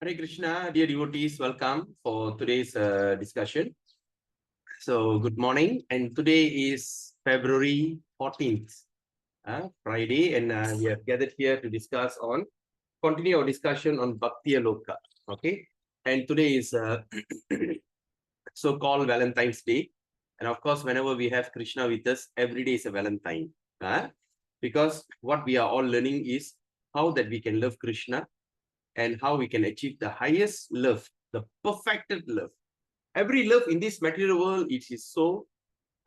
Hare Krishna, dear devotees, welcome for today's discussion. So, good morning, and today is February 14th, Friday, and we are gathered here to continue our discussion on Bhaktiyaloka. Okay, and today is so-called Valentine's Day, and of course, whenever we have Krishna with us, every day is a Valentine. Because what we are all learning is how that we can love Krishna and how we can achieve the highest love, the perfected love. Every love in this material world, it is so,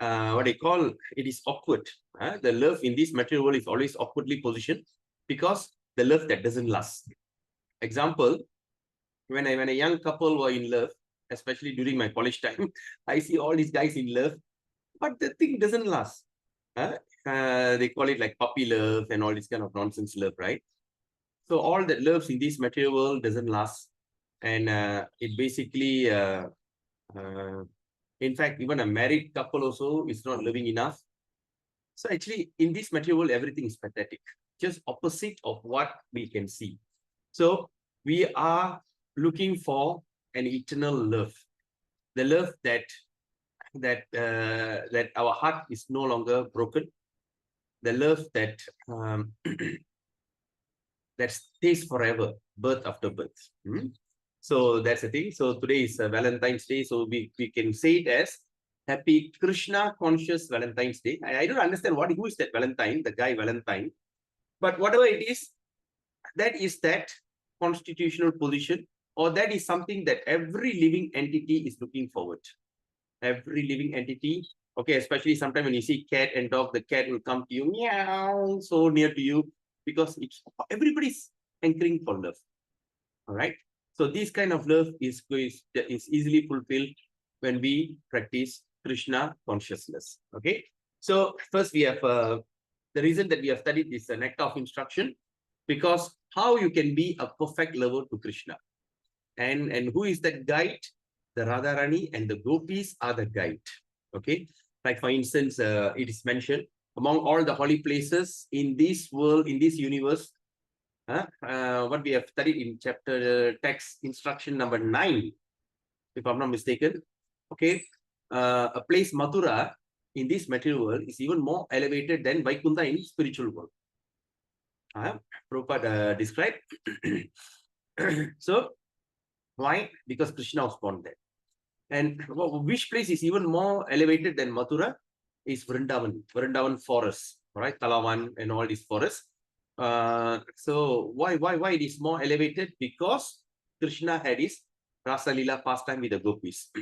it is awkward. The love in this material world is always awkwardly positioned because the love that doesn't last. Example, when a young couple were in love, especially during my college time, I see all these guys in love, but the thing doesn't last. They call it like puppy love and all this kind of nonsense love, right? So all that loves in this material world doesn't last. And it basically, in fact, even a married couple also is not loving enough. So actually, in this material world, everything is pathetic, just opposite of what we can see. So we are looking for an eternal love, the love that our heart is no longer broken, the love that that stays forever, birth after birth. So that's the thing. So today is Valentine's Day. So we can say it as Happy Krishna Conscious Valentine's Day. I don't understand who is that Valentine, the guy Valentine. But whatever it is that constitutional position, or that is something that every living entity is looking forward. Every living entity, okay, especially sometimes when you see cat and dog, the cat will come to you, meow, so near to you, because everybody's hankering for love. All right. So this kind of love is easily fulfilled when we practice Krishna consciousness. Okay. So first we have the reason that we have studied this Nectar of Instruction, because how you can be a perfect lover to Krishna. And who is that guide? The Radharani and the Gopis are the guide. Okay. Like for instance, it is mentioned among all the holy places in this world, in this universe, what we have studied in chapter text instruction number 9, if I'm not mistaken. Okay. A place Mathura in this material world is even more elevated than Vaikuntha in spiritual world. Prabhupada described. So, why? Because Krishna was born there. And which place is even more elevated than Mathura is Vrindavan forest, right? Talavan and all these forests. So why it is more elevated? Because Krishna had his Rasa Lila pastime with the gopis.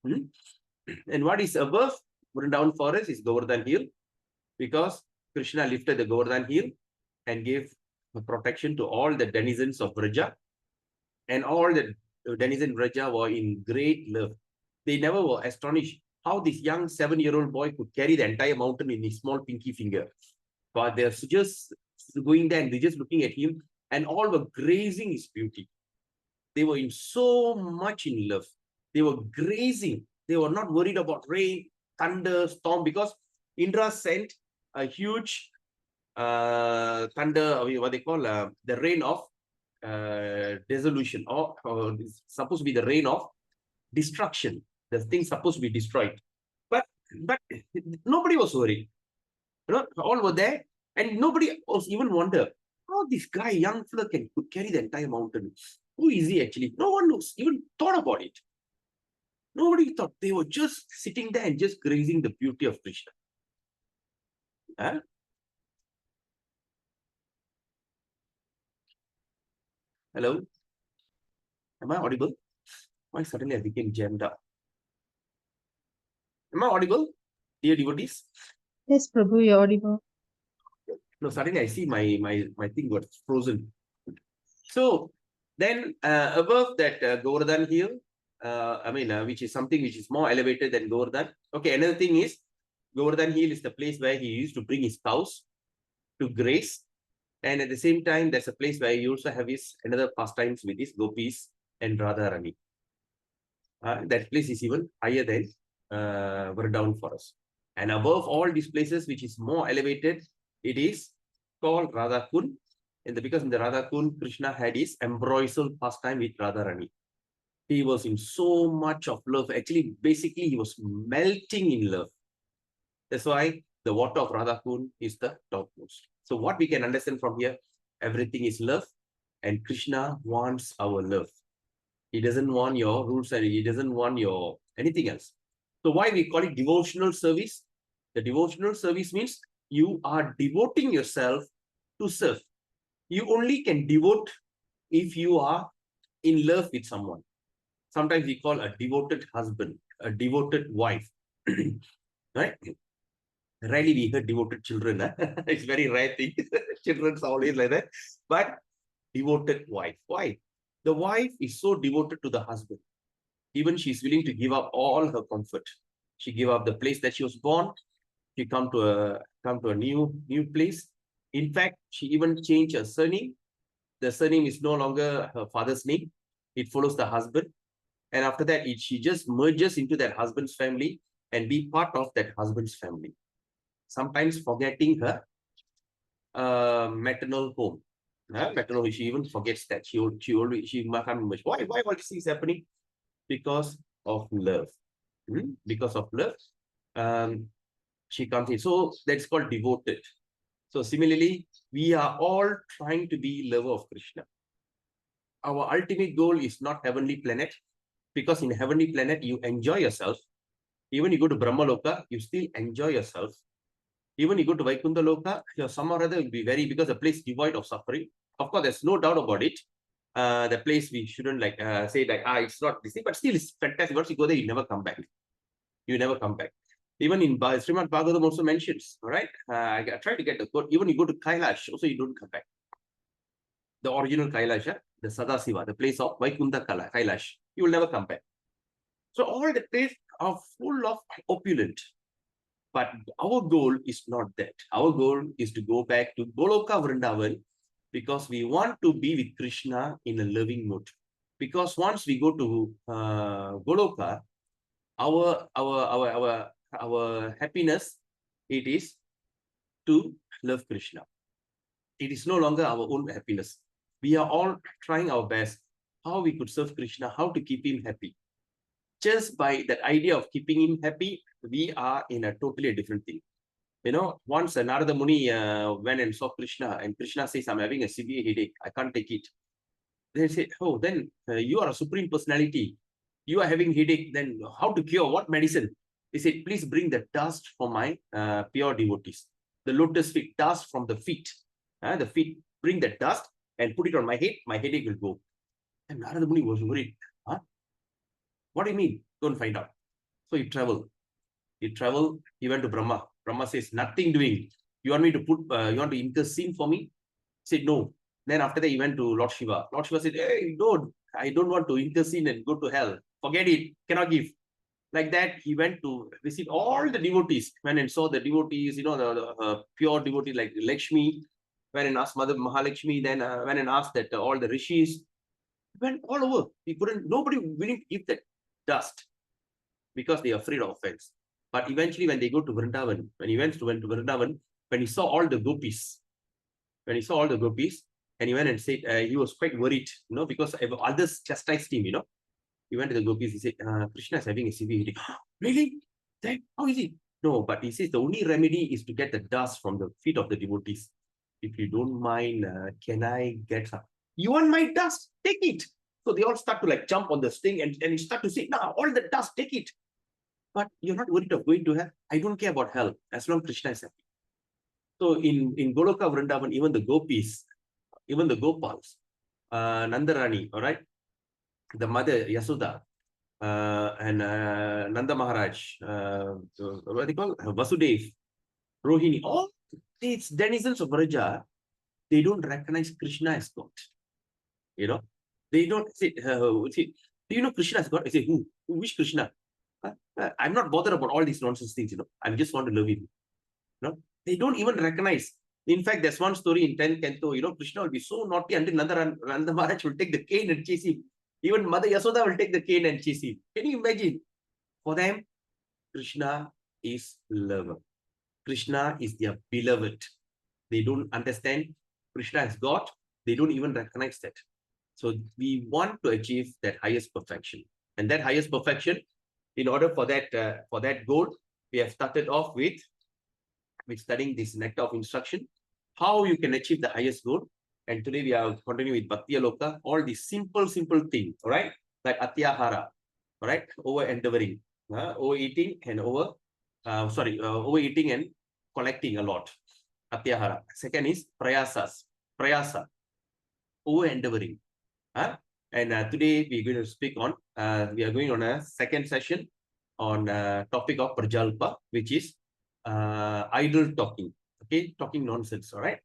And what is above Vrindavan forest is Govardhan Hill, because Krishna lifted the Govardhan Hill and gave protection to all the denizens of Vraja, and all the denizens of Vraja were in great love. They never were astonished how this young 7-year-old boy could carry the entire mountain in his small pinky finger. But they're just going there and they're just looking at him, and all were grazing his beauty. They were in so much in love. They were grazing. They were not worried about rain, thunder, storm, because Indra sent a huge thunder, what they call the rain of dissolution, or supposed to be the rain of destruction. The thing's supposed to be destroyed. But nobody was worried. All were there, and nobody was even wonder how this guy, young fella, could carry the entire mountain. Who is he actually? No one even thought about it. Nobody thought. They were just sitting there and just grazing the beauty of Krishna. Hello? Am I audible? Why suddenly I became jammed up? Am I audible, dear devotees? Yes, Prabhu, you're audible. No, suddenly I see my thing got frozen. So then above that Govardhan Hill, which is something which is more elevated than Govardhan. Okay, another thing is Govardhan Hill is the place where he used to bring his cows to graze. And at the same time, there's a place where he also have his another pastimes with his gopis and Radharani. That place is even higher than Vrindavan forest. And above all these places, which is more elevated, it is called Radhakund. Because in the Radha Kund, Krishna had his ambrosial pastime with Radharani. He was in so much of love. Actually, basically, he was melting in love. That's why the water of Radha Kund is the topmost. So what we can understand from here, everything is love, and Krishna wants our love. He doesn't want your rules and he doesn't want your anything else. So why we call it devotional service? The devotional service means you are devoting yourself to serve. You only can devote if you are in love with someone. Sometimes we call a devoted husband, a devoted wife, right? Rarely we heard devoted children. Huh? It's very rare thing. Children's always like that. But devoted wife. Why? The wife is so devoted to the husband. Even she's willing to give up all her comfort. She gave up the place that she was born. She come to a new place. In fact, she even changed her surname. The surname is no longer her father's name. It follows the husband. And after that, she just merges into that husband's family and be part of that husband's family. Sometimes forgetting her maternal home. Maternal, she even forgets that. She can't much. Why all this is happening? Because of love. Because of love. She comes in. So that's called devoted. So similarly, we are all trying to be lover of Krishna. Our ultimate goal is not heavenly planet, because in heavenly planet, you enjoy yourself. Even you go to Brahmaloka, you still enjoy yourself. Even you go to Vaikuntha Loka, some or other will be because the place devoid of suffering. Of course, there's no doubt about it. The place we shouldn't say it's not this thing, but still it's fantastic. Once you go there, you never come back. You never come back. Even in Srimad Bhagavatam also mentions, all right? I try to get the quote. Even you go to Kailash, also you don't come back. The original Kailash, the Sadasiva, the place of Vaikuntha Kailash, you will never come back. So all the places are full of opulent. But our goal is not that. Our goal is to go back to Goloka Vrindavan, because we want to be with Krishna in a loving mood. Because once we go to Goloka, our happiness, it is to love Krishna. It is no longer our own happiness. We are all trying our best how we could serve Krishna, how to keep him happy. Just by that idea of keeping him happy, we are in a totally different thing. Once Narada Muni went and saw Krishna, and Krishna says, I'm having a severe headache. I can't take it. They say, oh, then you are a supreme personality. You are having headache. Then how to cure? What medicine? He said, please bring the dust for my pure devotees. The lotus feet, dust from the feet. The feet, bring the dust and put it on my head. My headache will go. And Narada Muni was worried. Huh? What do you mean? Go and find out. So he traveled. He went to Brahma. Brahma says, nothing doing. You want me to you want to intercede for me? He said, no. Then after that, he went to Lord Shiva. Lord Shiva said, hey, I don't want to intercede and go to hell. Forget it. Cannot give. Like that, he went to visit all the devotees. Went and saw the devotees, the pure devotee like Lakshmi. Went and asked Mother Mahalakshmi. Then went and asked that all the rishis. Went all over. Nobody willing to give that dust, because they are afraid of offense. But eventually, when they go to Vrindavan, when he went to Vrindavan, when he saw all the gopis, and he went and said, he was quite worried, because others chastised him, He went to the gopis, he said, Krishna is having a severe headache. Really? Then, how is it? No, but he says the only remedy is to get the dust from the feet of the devotees. If you don't mind, can I get some? You want my dust? Take it. So they all start to jump on this thing and start to say, nah, all the dust, take it. But you're not worried of going to hell. I don't care about hell, as long as Krishna is happy. So in Goloka Vrindavan, even the gopis, even the Gopals, Nandarani, all right, the mother Yasuda, and Nanda Maharaj, what they call Vasudev, Rohini, all these denizens of Vraja, they don't recognize Krishna as God. They don't say, do you know Krishna as God? I say, who? Which Krishna? I'm not bothered about all these nonsense things, I just want to love him. They don't even recognize. In fact, there's one story in 10th canto, Krishna will be so naughty until Nanda Maharaj will take the cane and chase him. Even Mother Yasoda will take the cane and chase him. Can you imagine? For them, Krishna is lover. Krishna is their beloved. They don't understand Krishna as God. They don't even recognize that. So we want to achieve that highest perfection. And that highest perfection, in order for that goal, we have started off with studying this nectar of instruction, how you can achieve the highest goal. And today we are continuing with Bhaktiyaloka, all these simple things, all right? Like atyahara, all right? Over-endeavoring, overeating and overeating and collecting a lot. Atyahara. Second is prayasa, over-endeavoring. And today we're going to speak on, we are going on a second session on topic of Prajalpa, which is idle talking, okay? Talking nonsense, all right?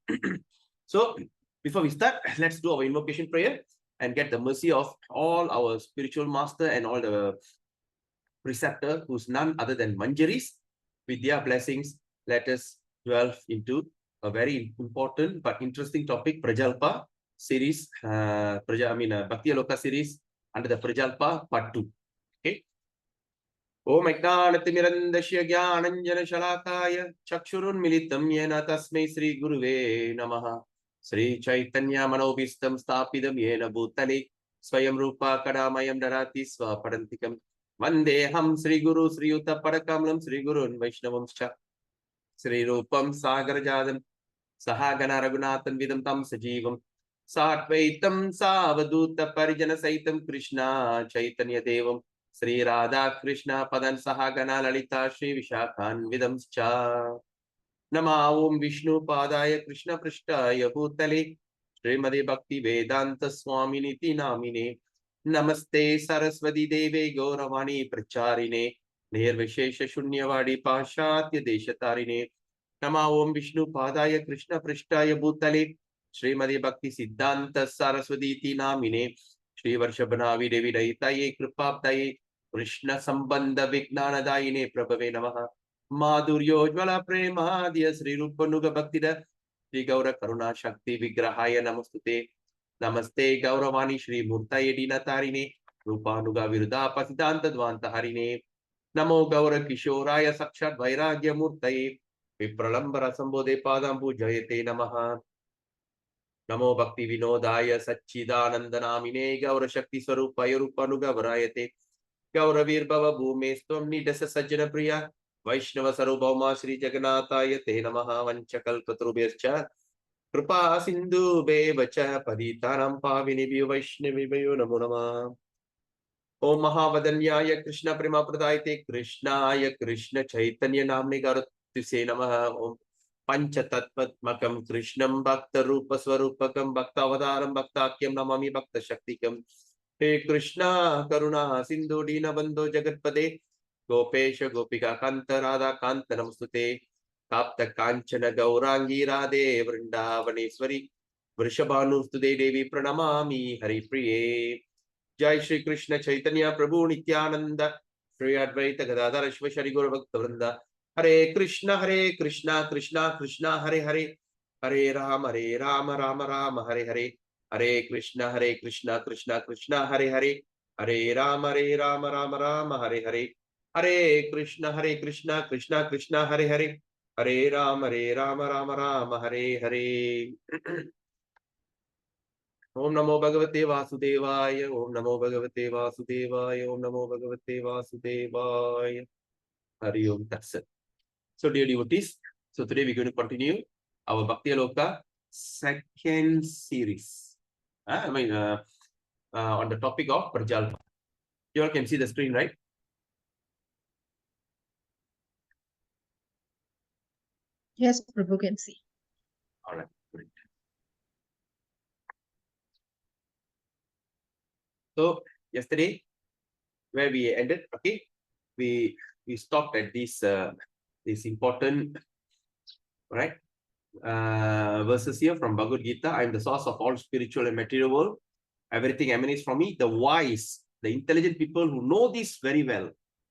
So before we start, let's do our invocation prayer and get the mercy of all our spiritual master and all the preceptor, who's none other than Manjaris. With their blessings, let us delve into a very important but interesting topic, Prajalpa series, Bhaktiyaloka series under the Prajalpa part 2. Okay. Om Ajnanatimirandasya Jnananjana Shalakaya Chakshurunmilitam Yena Tasmai Sri Guruve Namaha Sri Chaitanya Manobhistam Stapidam Yena Bhutale Swayam Rupa Kadamayam Darati Swapadantikam Vandeham Sri Guru Sri Yuta Padakamalam Sri Gurun Vaishnavamscha Sri Rupam Sagarajadam Sahagana Raghunathan Vidam Tam Sajivam Satvaitam Savaduta Parijana Saitam Krishna Chaitanya Devam Sri Radha Krishna Padan Sahagana Lalita Sri Vishakhan Vidamscha Nama Om Vishnu Padaya Krishna Prishtaya Bhutale Srimadi Bhakti Vedanta Swami Niti Namine Namaste Saraswati Deve Gauravani Pracharine Nirvishesha Shunyavadi Pashatya Deshatarine Nama Om Vishnu Padaya Krishna Prishtaya Bhutale Srimadi Bhakti Siddhanta Saraswati Ti Namine Shri Varshabhanavi Devi Daitaye Kripaptaye Krishna Sambandha Vignanadayine Prabhave Namaha Madhuryojvala Premadiya Sri Rupanuga Bhaktida Sri Gaura Karuna Shakti Vigrahaya Namastute Namaste Gauravani Shri Murtaye Dinatarine Rupanuga Viruddha Pasidanta Dvanta Harine Namo Gaura Kishoraya Sakshat Vairagya Murtaye Vipralambara Sambodhe Padambu Jayate Namaha Namo Bhaktivinodaya Satchidanandanamine Gaura Shakti Swarupaya Rupanuga Varayate Gaura Virbhava Bhume Stvam Nidasa Sajjana Priya Vaishnava Sarubhauma Sri Jagannataya Te Namaha Vanchakal Patrubhyascha Kripa Sindhu Bevacha Paditanam Pavinibhyo Vaishnavibhyo Namo Namah Om Mahavadanyaya Krishna Prema Pradayate Krishnaya Krishna Chaitanya Namne Garatise Namaha Om Panchatattvatmakam Krishnam Bhakta Rupa Swarupakam Bhaktavadaram Bhaktakyam Namami Bhakta Shaktikam He Krishna Karuna Sindhu Dina Bandho Jagatpade Gopesha Gopika Kanta Radha Kanta Namastute Tapta Kanchana Gaurangi Radhe Vrindavaneshwari Vrishabhanustude Devi Pranamami Hari Priye Jai Shri Krishna Chaitanya Prabhu Nityananda Shri Advaita Gadadhara Shiva Shri Guru Bhakta Vrinda Hare Krishna Krishna Krishna Hare Hare Hare Rama Rama Rama Hare Hare Hare Krishna Krishna Krishna Hare Hare Hare Rama Rama Rama Hare Hare Hare Krishna Krishna Krishna Hare Hare Hare Rama Rama Rama Hare Hare Om Namo Bhagavate Vasudevaya Om Namo Bhagavate Vasudevaya Om Namo Bhagavate Vasudevaya Hari Om Tat Sat. So dear devotees, so today we're going to continue our Bhaktiyaloka second series. On the topic of Prajalpa. You all can see the screen, right? Yes, Prabhu can see. All right, great. So yesterday, where we ended, okay, we stopped at this important, right, verses here from Bhagavad Gita. I am the source of all spiritual and material world. Everything emanates from me. The wise, the intelligent people who know this very well,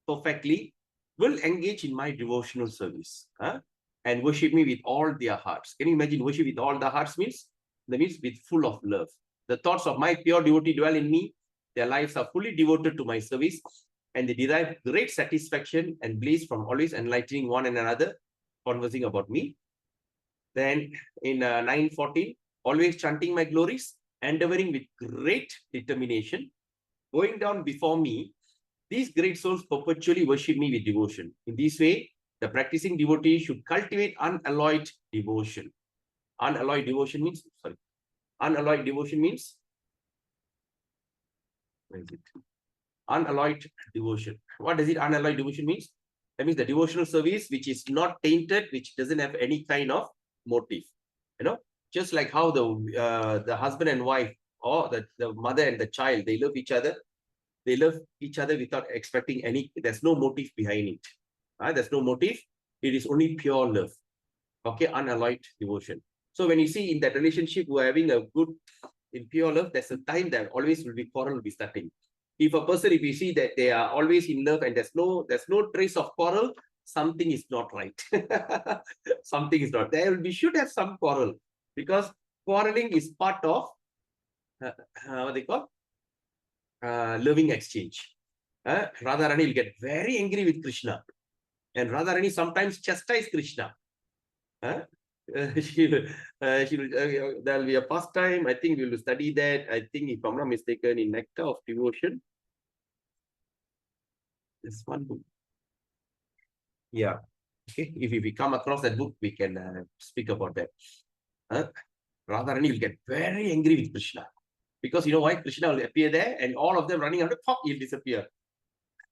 perfectly, will engage in my devotional service and worship me with all their hearts. Can you imagine worship with all the hearts means? That means with full of love. The thoughts of my pure devotee dwell in me. Their lives are fully devoted to my service, and they derive great satisfaction and bliss from always enlightening one and another, conversing about me. Then in 9:14, always chanting my glories, endeavoring with great determination, going down before me, these great souls perpetually worship me with devotion. In this way, the practicing devotee should cultivate unalloyed devotion. Unalloyed devotion means, unalloyed devotion means, where is it? Unalloyed devotion. What does it unalloyed devotion means? That means the devotional service which is not tainted, which doesn't have any kind of motive. Just like how the husband and wife, or the mother and the child, they love each other. They love each other without expecting any, there's no motive behind it. There's no motive. It is only pure love. Okay, unalloyed devotion. So when you see in that relationship, we're having a good, in pure love, there's a time that always will be quarrel will be starting. If a person, if you see that they are always in love and there's no trace of quarrel, something is not right. Something is not. We should have some quarrel, because quarreling is part of what they call loving exchange. Radharani will get very angry with Krishna, and Radharani sometimes chastise Krishna. There'll be a pastime. I think we will study that. I think, if I'm not mistaken, in Nectar of Devotion. This one book. Yeah. Okay. If we come across that book, we can speak about that. Radharani will get very angry with Krishna, because you know why? Krishna will appear there, and all of them running out, pop, he'll disappear.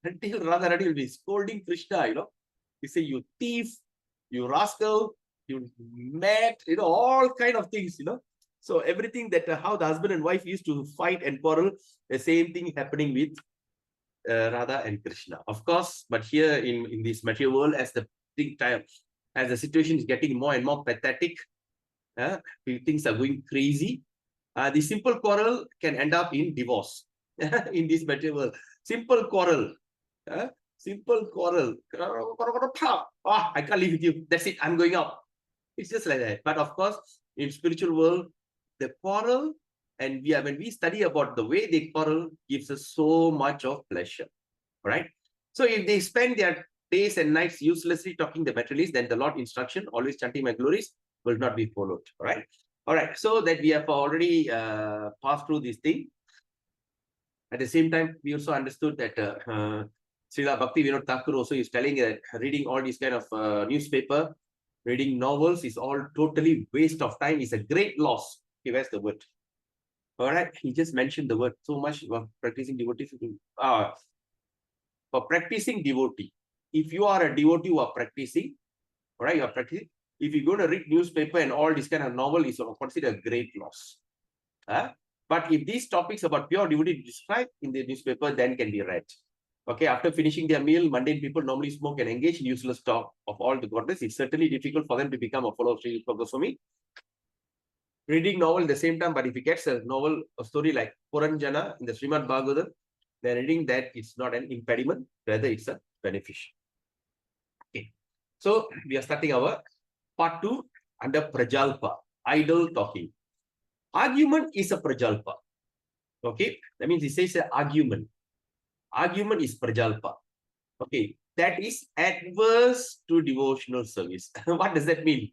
Until Radharani will be scolding Krishna, he say, you thief, you rascal, you mad, all kind of things, So everything that how the husband and wife used to fight and quarrel, the same thing happening with Radha and Krishna. Of course, but here in this material world, as the situation is getting more and more pathetic, things are going crazy. The simple quarrel can end up in divorce in this material world. Simple quarrel. Simple quarrel. I can't live with you. That's it. I'm going out. It's just like that. But of course, in spiritual world, the quarrel, and when we study about the way they quarrel, gives us so much of pleasure. All right. So if they spend their days and nights uselessly talking the materialists, then the Lord instruction, always chanting my glories, will not be followed. All right. All right. So that we have already passed through this thing. At the same time, we also understood that Srila Bhaktivinoda Thakura also is telling that reading all these kind of newspaper, reading novels is all totally waste of time. It's a great loss. Okay, where's the word? All right, he just mentioned the word so much about practicing devotee. For practicing devotee, if you are a devotee who are practicing, all right, you are practicing. If you're going to read newspaper and all this kind of novel, is considered a great loss. But if these topics about pure devotee described in the newspaper, then can be read. Okay, after finishing their meal, mundane people normally smoke and engage in useless talk of all the goddess. It's certainly difficult for them to become a follower of Srila Goswami. Reading novel at the same time, but if he gets a novel, a story like Puranjana in the Srimad Bhagavatam, then reading that it's not an impediment, rather it's a beneficial. Okay, so we are starting our part 2 under Prajalpa, idle talking. Argument is a Prajalpa. Okay, that means it says an argument. Argument is Prajalpa. Okay, that is adverse to devotional service. What does that mean?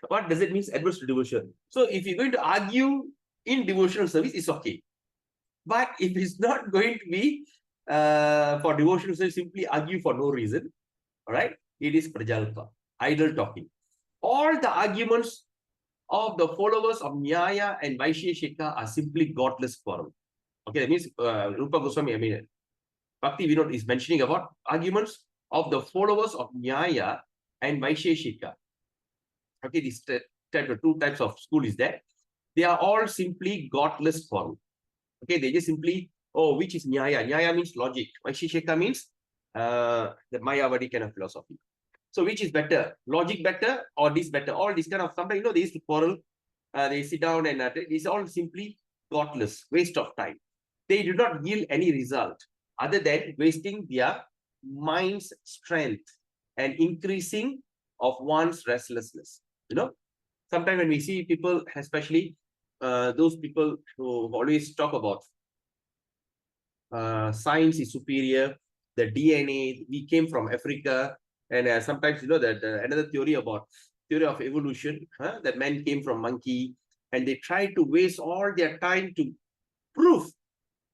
What does it mean, adverse to devotion? So if you're going to argue in devotional service, it's okay. But if it's not going to be for devotional service, simply argue for no reason, all right, it is Prajalpa, idle talking. All the arguments of the followers of Nyaya and Vaisheshika are simply godless quarrel. Okay, that means Rupa Goswami, Bhaktivinoda is mentioning about arguments of the followers of Nyaya and Vaisheshika. Okay, these two types of school is there. They are all simply godless quarrel. Okay, they just simply, oh, which is Nyaya? Nyaya means logic. Vaisheshika means the Mayavadi kind of philosophy. So which is better? Logic better or this better? All this kind of, sometimes, they used to quarrel. They sit down and it's all simply godless, waste of time. They do not yield any result other than wasting their mind's strength and increasing of one's restlessness. Sometimes when we see people, especially those people who always talk about science is superior, the DNA, we came from Africa, and sometimes that another theory of evolution, that man came from monkey, and they try to waste all their time to prove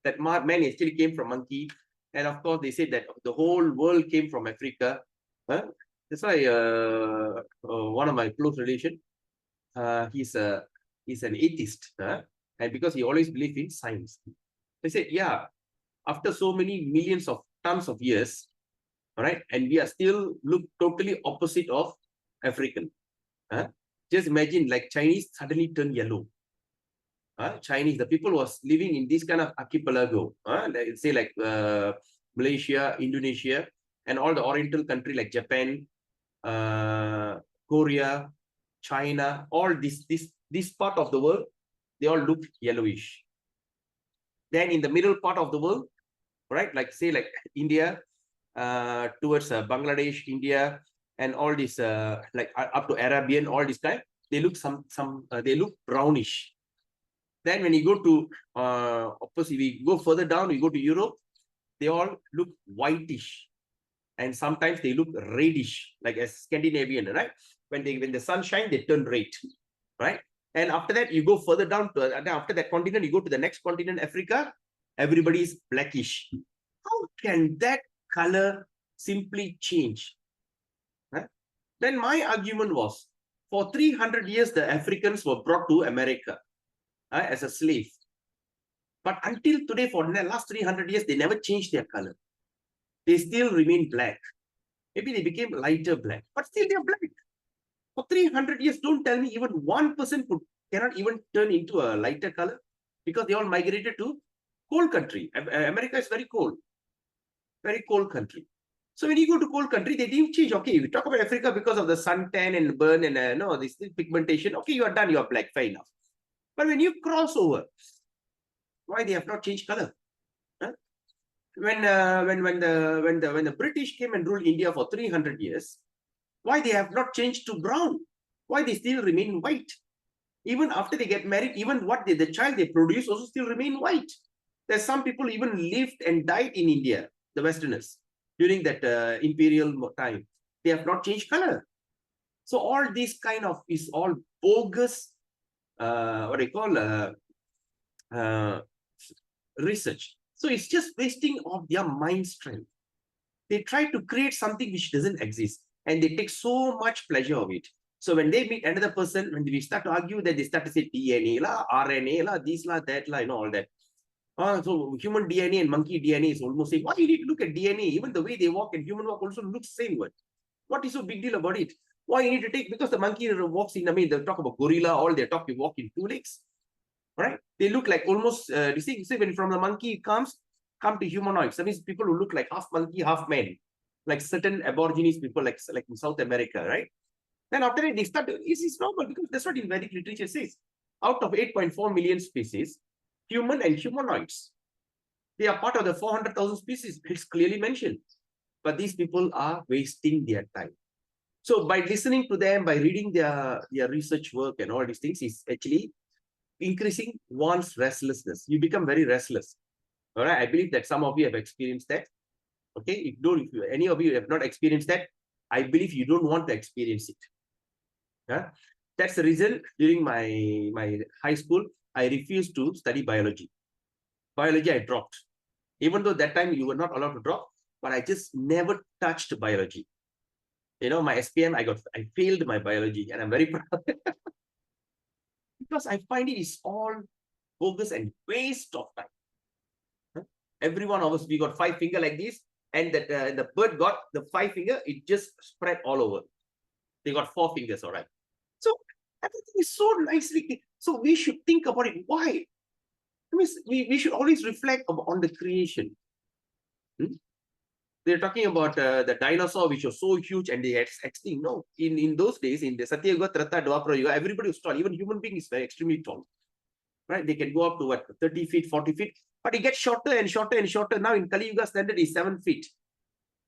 that man actually came from monkey. And of course, they said that the whole world came from Africa. That's why one of my close relation, he's an atheist, and because he always believed in science. They said, yeah, after so many millions of tons of years, all right, and we are still look totally opposite of African. Just imagine, like Chinese suddenly turn yellow. Chinese, the people was living in this kind of archipelago, say like Malaysia, Indonesia, and all the Oriental country like Japan, Korea, China, all this part of the world, they all look yellowish. Then in the middle part of the world, right, like say like India, towards Bangladesh, India, and all this like up to Arabian, all this kind, they look they look brownish. Then when you go to opposite, we go further down, we go to Europe, they all look whitish, and sometimes they look reddish, like a Scandinavian, right? When the sun shines, they turn red, right? And after that, you go further down to after that continent, you go to the next continent, Africa. Everybody is blackish. How can that color simply change? Then my argument was, for 300 years, the Africans were brought to America as a slave. But until today, for the last 300 years, they never changed their color. They still remain black. Maybe they became lighter black, but still they're black. For 300 years, don't tell me even 1% cannot even turn into a lighter color, because they all migrated to cold country. America is very cold country. So when you go to cold country, they didn't change. Okay, we talk about Africa because of the suntan and burn and no, this pigmentation. Okay, you are done, you are black, fair enough. But when you cross over, why they have not changed color? When the British came and ruled India for 300 years, why they have not changed to brown? Why they still remain white? Even after they get married, even what the child they produce also still remain white. There's some people even lived and died in India, the Westerners, during that imperial time. They have not changed color. So all this kind of is all bogus, what they call research. So it's just wasting of their mind strength. They try to create something which doesn't exist, and they take so much pleasure of it. So when they meet another person, when we start to argue, that they start to say DNA la, RNA la, this la, that la, all that. So human DNA and monkey DNA is almost same. Why you need to look at DNA? Even the way they walk and human walk also looks same. What is so big deal about it? Why you need to take? Because the monkey walks in, I mean, they talk about gorilla, all they talk, you walk in 2 legs. Right? They look like almost, you see when from the monkey come to humanoids. That means people who look like half monkey, half man. Like certain aborigines people, like in South America, right? Then after that, they start, it's normal, because that's what in Vedic literature says. Out of 8.4 million species, human and humanoids, they are part of the 400,000 species. It's clearly mentioned. But these people are wasting their time. So by listening to them, by reading their research work and all these things, is actually increasing one's restlessness. You become very restless. All right. I believe that some of you have experienced that. Okay. If any of you have not experienced that, I believe you don't want to experience it. That's the reason during my high school, I refused to study biology. Biology, I dropped. Even though that time you were not allowed to drop, but I just never touched biology. You know, my SPM, I failed my biology, and I'm very proud. Because I find it is all bogus and waste of time. Every one of us, we got 5 fingers like this, and that the bird got the 5 finger, it just spread all over. They got 4 fingers, all right. So everything is so nicely. So we should think about it. Why? I mean, we should always reflect on the creation. They're talking about the dinosaur, which was so huge and they had extinct. No, in those days, in the Satyayuga, Treta, Dwapara Yuga, everybody was tall. Even human being is very extremely tall. Right? They can go up to what, 30 feet, 40 feet, but it gets shorter and shorter and shorter. Now in Kali Yuga standard is 7 feet.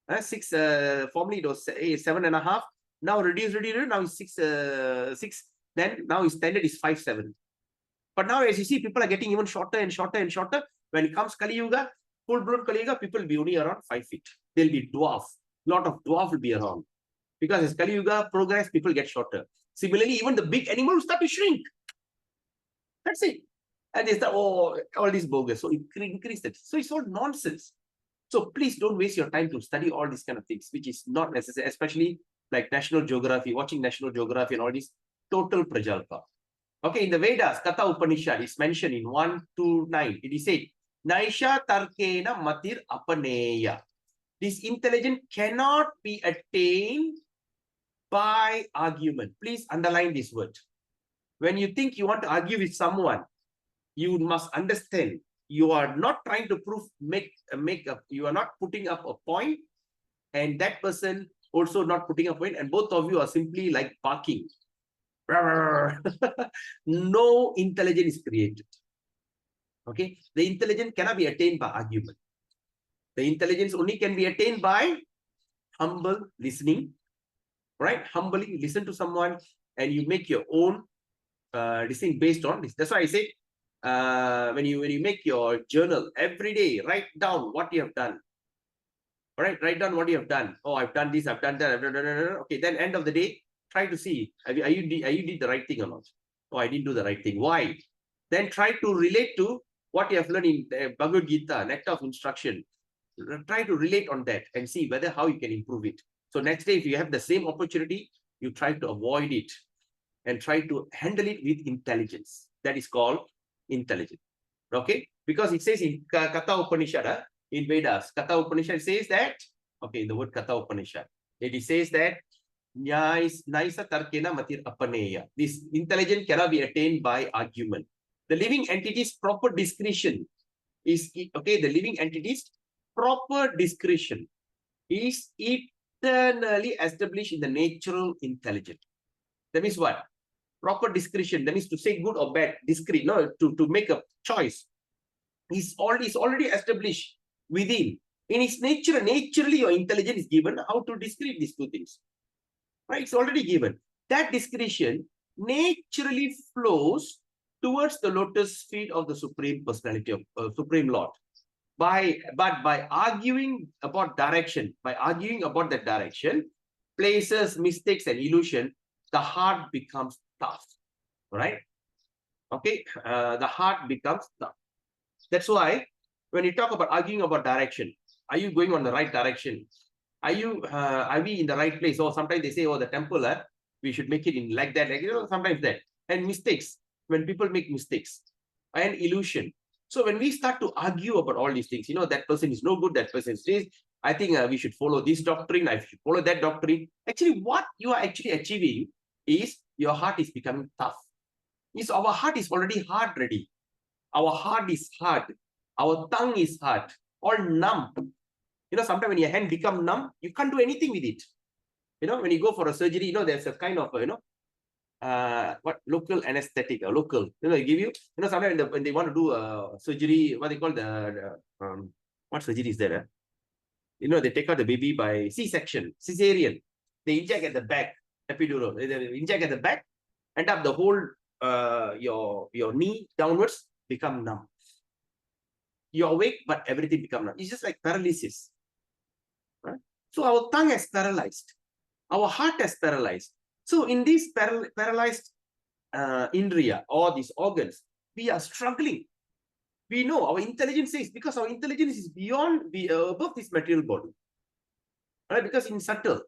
Formerly it was 7.5. Now reduced, now it's 6. Then now his standard is 5'7". But now, as you see, people are getting even shorter and shorter and shorter. When it comes Kali Yuga, full-blown Kali Yuga, people will be only around 5 feet. They'll be dwarf. A lot of dwarf will be around. Because as Kali Yuga progress, people get shorter. Similarly, even the big animals start to shrink. That's it. And they start, oh, all these bogus. So increase that. So it's all nonsense. So please don't waste your time to study all these kind of things, which is not necessary, especially like National Geography, watching National Geography and all this, total Prajalpa. Okay, in the Vedas, Katha Upanishad is mentioned in 1 to 9. It is said, Naisha Tarkena Matir Apaneya. This intelligence cannot be attained by argument. Please underline this word. When you think you want to argue with someone, you must understand you are not trying to prove, you are not putting up a point, and that person also not putting a point, and both of you are simply like barking. No intelligence is created. Okay, the intelligence cannot be attained by argument. The intelligence only can be attained by humble listening, right? Humbly listen to someone and you make your own listening based on this. That's why I say when you make your journal every day, write down what you have done. All right, write down what you have done. Oh, I've done this, I've done that, I've done. Okay, then end of the day, try to see are you did the right thing or not. Oh, I didn't do the right thing. Why? Then try to relate to what you have learned in Bhagavad Gita, Nectar of Instruction. Try to relate on that and see whether how you can improve it. So next day, if you have the same opportunity, you try to avoid it and try to handle it with intelligence. That is called intelligence. Okay, because it says in Katha Upanishad, in Vedas, Katha Upanishad says that, okay, the word Katha Upanishad, it says that Naisa Tarkena Matir Apaneya. This intelligence cannot be attained by argument. The living entity's proper discretion is, okay, the living entity's proper discretion is eternally established in the natural intelligence. That means what? Proper discretion, that means to say good or bad, discrete, no, to make a choice, is already established within. In its nature, naturally your intelligence is given how to discrete these two things. Right? It's already given. That discretion naturally flows towards the lotus feet of the Supreme Personality of Supreme Lord. But by arguing about direction, by arguing about that direction, places, mistakes, and illusion, the heart becomes tough. Right? Okay, the heart becomes tough. That's why when you talk about arguing about direction, are you going on the right direction? Are we in the right place? Or sometimes they say, oh, the temple, we should make it in like that, sometimes that. And mistakes, when people make mistakes, and illusion. So when we start to argue about all these things, that person is no good, that person is this, I think we should follow this doctrine, I should follow that doctrine. Actually, what you are actually achieving is your heart is becoming tough. Our heart is already hard ready. Our heart is hard. Our tongue is hard, all numb. Sometimes when your hand become numb, you can't do anything with it. When you go for a surgery, there's a kind of, local anesthetic, local, they give you, sometimes when they want to do a surgery, what they call what surgery is there? They take out the baby by C-section, cesarean. They inject at the back, epidural. They inject at the back, end up the whole, your knee downwards become numb. You're awake, but everything becomes numb. It's just like paralysis. Right? So our tongue is paralyzed. Our heart is paralyzed. So in these paralyzed indriya, or these organs, we are struggling. We know our intelligence is, because our intelligence is above this material body. Right? Because it's subtle.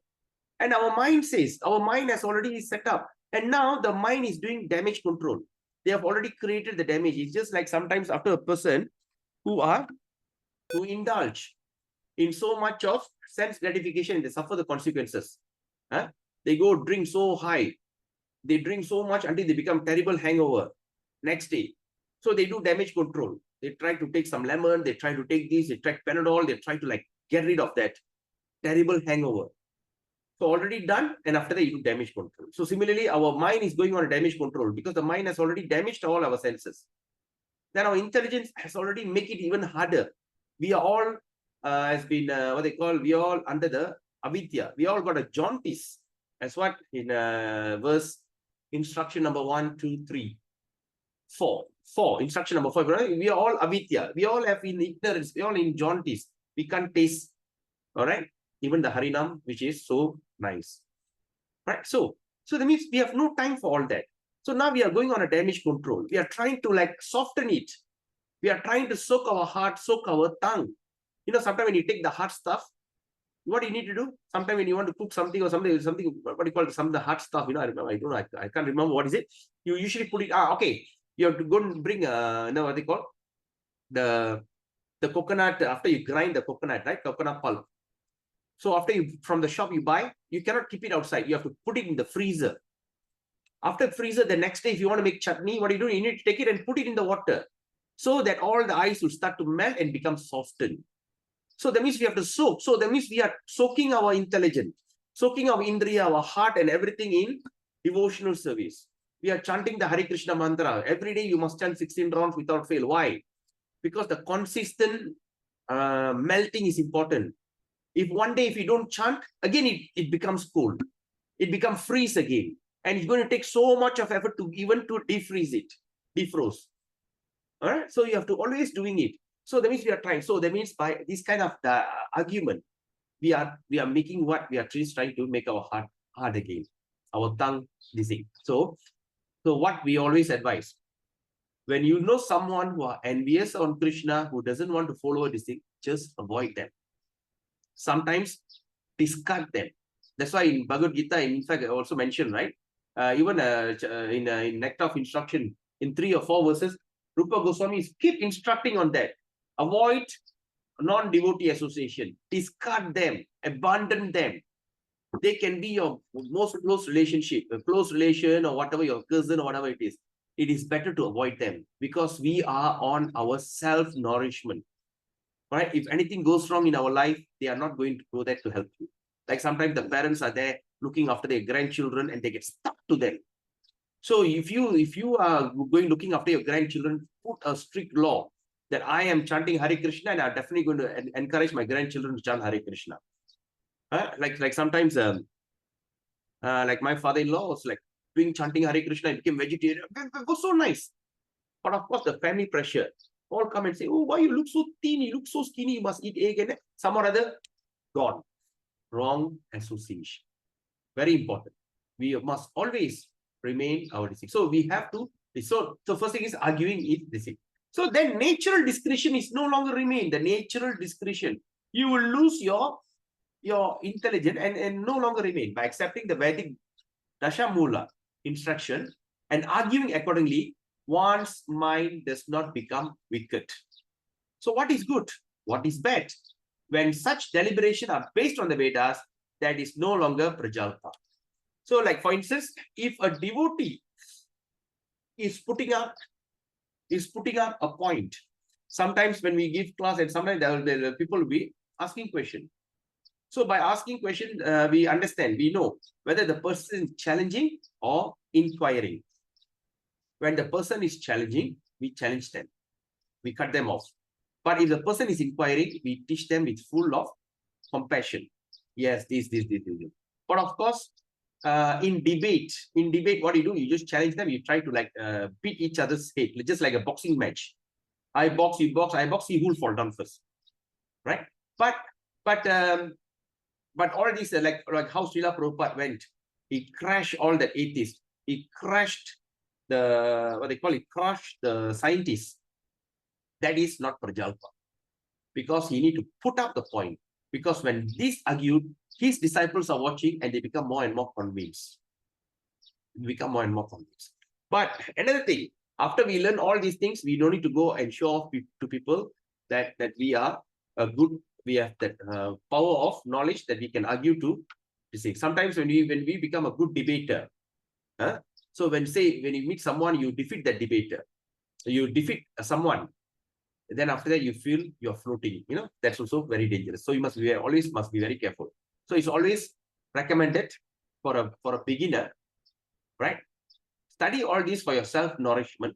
And our mind says, our mind has already set up. And now the mind is doing damage control. They have already created the damage. It's just like sometimes after a person who indulge in so much of sense gratification, they suffer the consequences. They go drink so high. They drink so much until they become terrible hangover next day. So they do damage control. They try to take some lemon. They try to take this. They take Panadol. They try to get rid of that terrible hangover. So already done, and after that you do damage control. So similarly, our mind is going on a damage control because the mind has already damaged all our senses. Then our intelligence has already made it even harder. We are all we are all under the avidya. We all got a jaundice. That's what in verse instruction number 1, 2, 3, 4. Instruction number 4. We are all avidya. We all have in ignorance. We are all in jaundice. We can't taste. All right. Even the Harinam, which is so nice. Right. So that means we have no time for all that. So now we are going on a damage control. We are trying to like soften it. We are trying to soak our heart, soak our tongue. You know, sometimes when you take the hard stuff, what do you need to do? Sometimes when you want to cook something or something, what do you call it? Some of the hard stuff, you know, I don't know, I can't remember what is it. You usually put it, okay, you have to go and bring, what they call? The coconut, after you grind the coconut, right? Coconut pulp. So after you, from the shop you buy, you cannot keep it outside. You have to put it in the freezer. After freezer, the next day, if you want to make chutney, what do? You need to take it and put it in the water so that all the ice will start to melt and become softened. So that means we have to soak. So that means we are soaking our intelligence, soaking our indriya, our heart and everything in devotional service. We are chanting the Hare Krishna mantra. Every day you must chant 16 rounds without fail. Why? Because the consistent melting is important. If one day, if you don't chant, again, it becomes cold. It becomes freeze again. And it's going to take so much of effort to even to defreeze it, defroze. All right. So you have to always doing it. So that means we are trying. So that means by this kind of argument, we are making what we are just trying to make our heart hard again, our tongue this thing. So what we always advise, when you know someone who are envious on Krishna, who doesn't want to follow this thing, just avoid them. Sometimes discard them. That's why in Bhagavad Gita, in fact, I also mentioned, right? Even in Nectar of Instruction, in 3 or 4 verses, Rupa Goswami keep instructing on that. Avoid non-devotee association. Discard them. Abandon them. They can be your most close relationship, a close relation or whatever, your cousin or whatever it is. It is better to avoid them because we are on our self-nourishment. Right? If anything goes wrong in our life, they are not going to go there to help you. Like sometimes the parents are there looking after their grandchildren and they get stuck to them. So if you are going looking after your grandchildren, put a strict law that I am chanting Hare Krishna and I'm definitely going to encourage my grandchildren to chant Hare Krishna. Like sometimes, like my father-in-law was like doing chanting Hare Krishna and became vegetarian. It was so nice. But of course, the family pressure. All come and say, oh, why you look so thin? You look so skinny. You must eat egg. And some or other, gone. Wrong association. Very important. We must always remain our distinct. So we have to. So first thing is arguing it distinct. So then natural discretion is no longer remain. The natural discretion. You will lose your intelligence and no longer remain by accepting the Vedic Dashamula instruction and arguing accordingly. One's mind does not become wicked. So what is good? What is bad? When such deliberation are based on the Vedas, that is no longer Prajalpa. So like for instance, if a devotee is putting up a point, sometimes when we give class and sometimes the people will be asking question. So by asking question, we understand, we know whether the person is challenging or inquiring. When the person is challenging, we challenge them. We cut them off. But if the person is inquiring, we teach them with full of compassion. Yes, this. But of course, in debate, what you do, you just challenge them. You try to like beat each other's head, just like a boxing match. I box, you box, I box, he will fall down first, right? But all these like how Srila Prabhupada went, he crashed all the atheists. He crushed crushed the scientists. That is not Prajalpa. Because he need to put up the point. Because when this argued, his disciples are watching and they become more and more convinced. But another thing, after we learn all these things, we don't need to go and show off to people that we are a good, we have that power of knowledge that we can argue to see. Sometimes when we become a good debater, so when you meet someone, you defeat that debater. You defeat someone, then after that you feel you're floating. You know, that's also very dangerous. So you must be very careful. So it's always recommended for a beginner, right? Study all this for your self-nourishment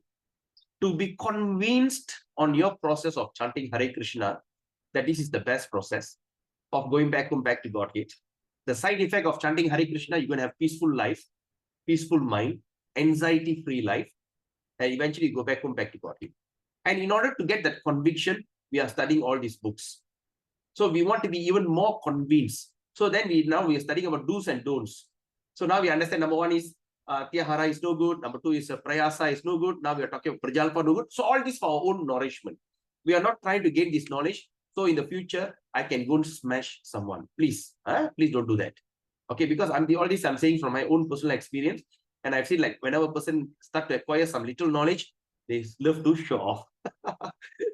to be convinced on your process of chanting Hare Krishna that this is the best process of going back to Godhead. The side effect of chanting Hare Krishna, you're going to have peaceful life, peaceful mind, anxiety-free life, and eventually go back to Godhead. And in order to get that conviction, we are studying all these books. So we want to be even more convinced. So then we are studying about do's and don'ts. So now we understand number one is Tyahara is no good. Number 2 is Prayasa is no good. Now we are talking about Prajalpa no good. So all this for our own nourishment. We are not trying to gain this knowledge. So in the future, I can go and smash someone. Please, please don't do that. Okay, because all this I'm saying from my own personal experience. And I've seen like whenever a person start to acquire some little knowledge, they love to show off.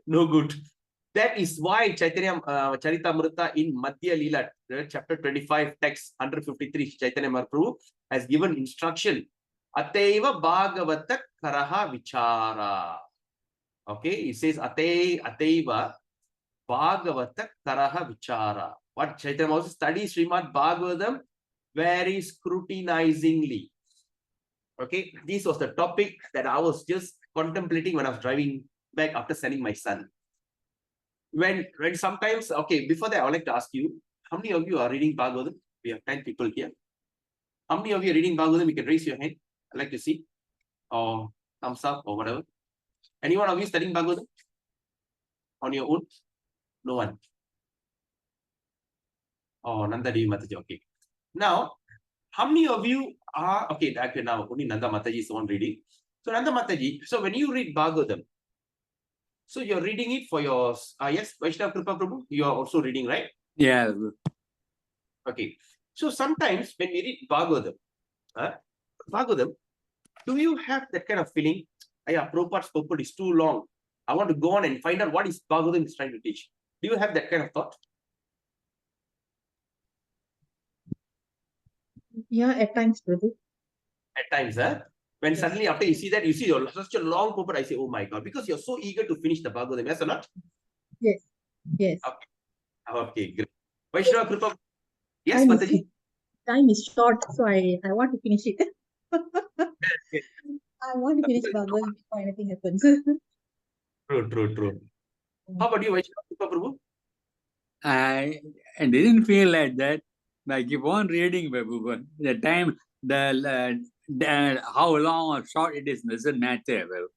No good. That is why Chaitanya Charitamrita in Madhya Leela, chapter 25, text 153, Chaitanya Mahaprabhu has given instruction. Ateva Bhagavata Karaha Vichara. Okay, it says Ateva Bhagavata Karaha Vichara. What Chaitanya also studies Srimad Bhagavatam very scrutinizingly. Okay, this was the topic that I was just contemplating when I was driving back after sending my son. When sometimes, okay, before that, I would like to ask you, how many of you are reading Bhagavatam? We have 10 people here. How many of you are reading Bhagavatam? You can raise your hand. I'd like to see. Or thumbs up or whatever. Any one of you studying Bhagavatam? On your own? No one. Oh, Nanda Devi Mataji. Okay. Now, how many of you are, okay, now only Nanda Mataji is the one reading. So Nanda Mataji, so when you read Bhagavatam, so you're reading it for your, yes, Vaishnava Kripa Prabhu, you are also reading, right? Yeah. Okay. So sometimes when we read Bhagavatam, do you have that kind of feeling, Prabhupada's purport is too long. I want to go on and find out what is Bhagavatam is trying to teach. Do you have that kind of thought? Yeah, at times, Prabhu. At times, when Yes. suddenly after you see that, you see such a long purport, I say, oh my God, because you're so eager to finish the Bhagavatam, yes or not? Yes. Yes. Okay, great. Vaishnava Kripa. Yes, Mataji? Time is short, so I want to finish it. I want to finish Bhagavad before anything happens. True. How about you, Vaishnava Kripa Prabhu? I didn't feel like that. I keep on reading, Prabhu. The time, how long or short it is doesn't matter, Prabhu.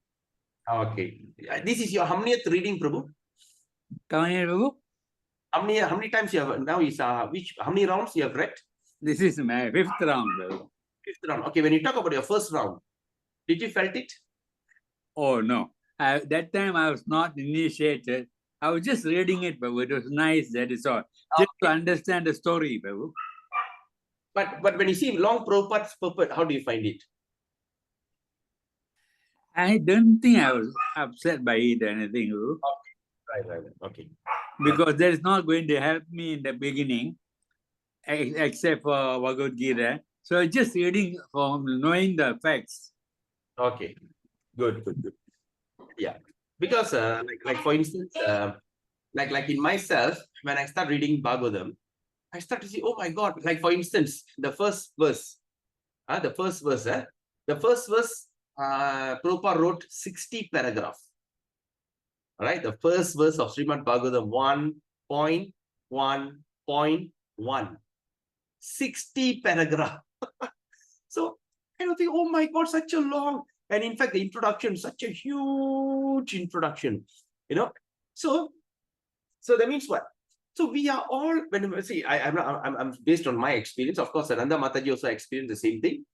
Okay. This is your how many reading, Prabhu? Come here, Prabhu. How many times you have now is how many rounds you have read? This is my 5th round, Prabhu. 5th round. Okay, when you talk about your first round, did you felt it? Oh, no. That time I was not initiated. I was just reading it, Prabhu. It was nice, that is all. Just to understand the story, Prabhu. But when you see long Prabhupada's purport, how do you find it? I don't think I was upset by it or anything, Prabhu. Right. Okay. Because that is not going to help me in the beginning, except for Bhagavad Gita. So just reading from knowing the facts. Okay. Good. Yeah. Because like for instance, like in myself, when I start reading Bhagavatam, I start to see, oh my God, like for instance, the first verse, Prabhupada wrote 60 paragraphs. Right, the first verse of Srimad Bhagavatam 1.1.1, 60 paragraph. So I don't think, oh my God, such a long, and in fact the introduction, such a huge introduction, So that means what? So we are all, when we see, I'm based on my experience. Of course, Ananda Mataji also experienced the same thing.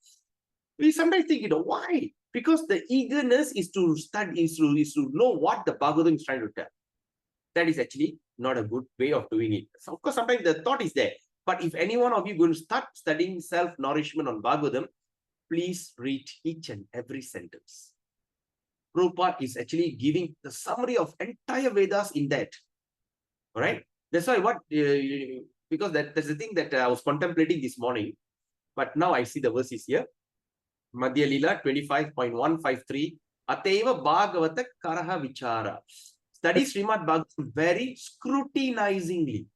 We sometimes think, why? Because the eagerness is to study, is to know what the Bhagavatam is trying to tell. That is actually not a good way of doing it. So of course, sometimes the thought is there. But if any one of you going to start studying self-nourishment on Bhagavatam, please read each and every sentence. Prabhupada is actually giving the summary of entire Vedas in that. All right? That's why because that's the thing that I was contemplating this morning. But now I see the verses here. Madhya Leela 25.153. Ateva Bhagavata Karaha Vichara. Study Srimad Bhagavatam very scrutinizingly.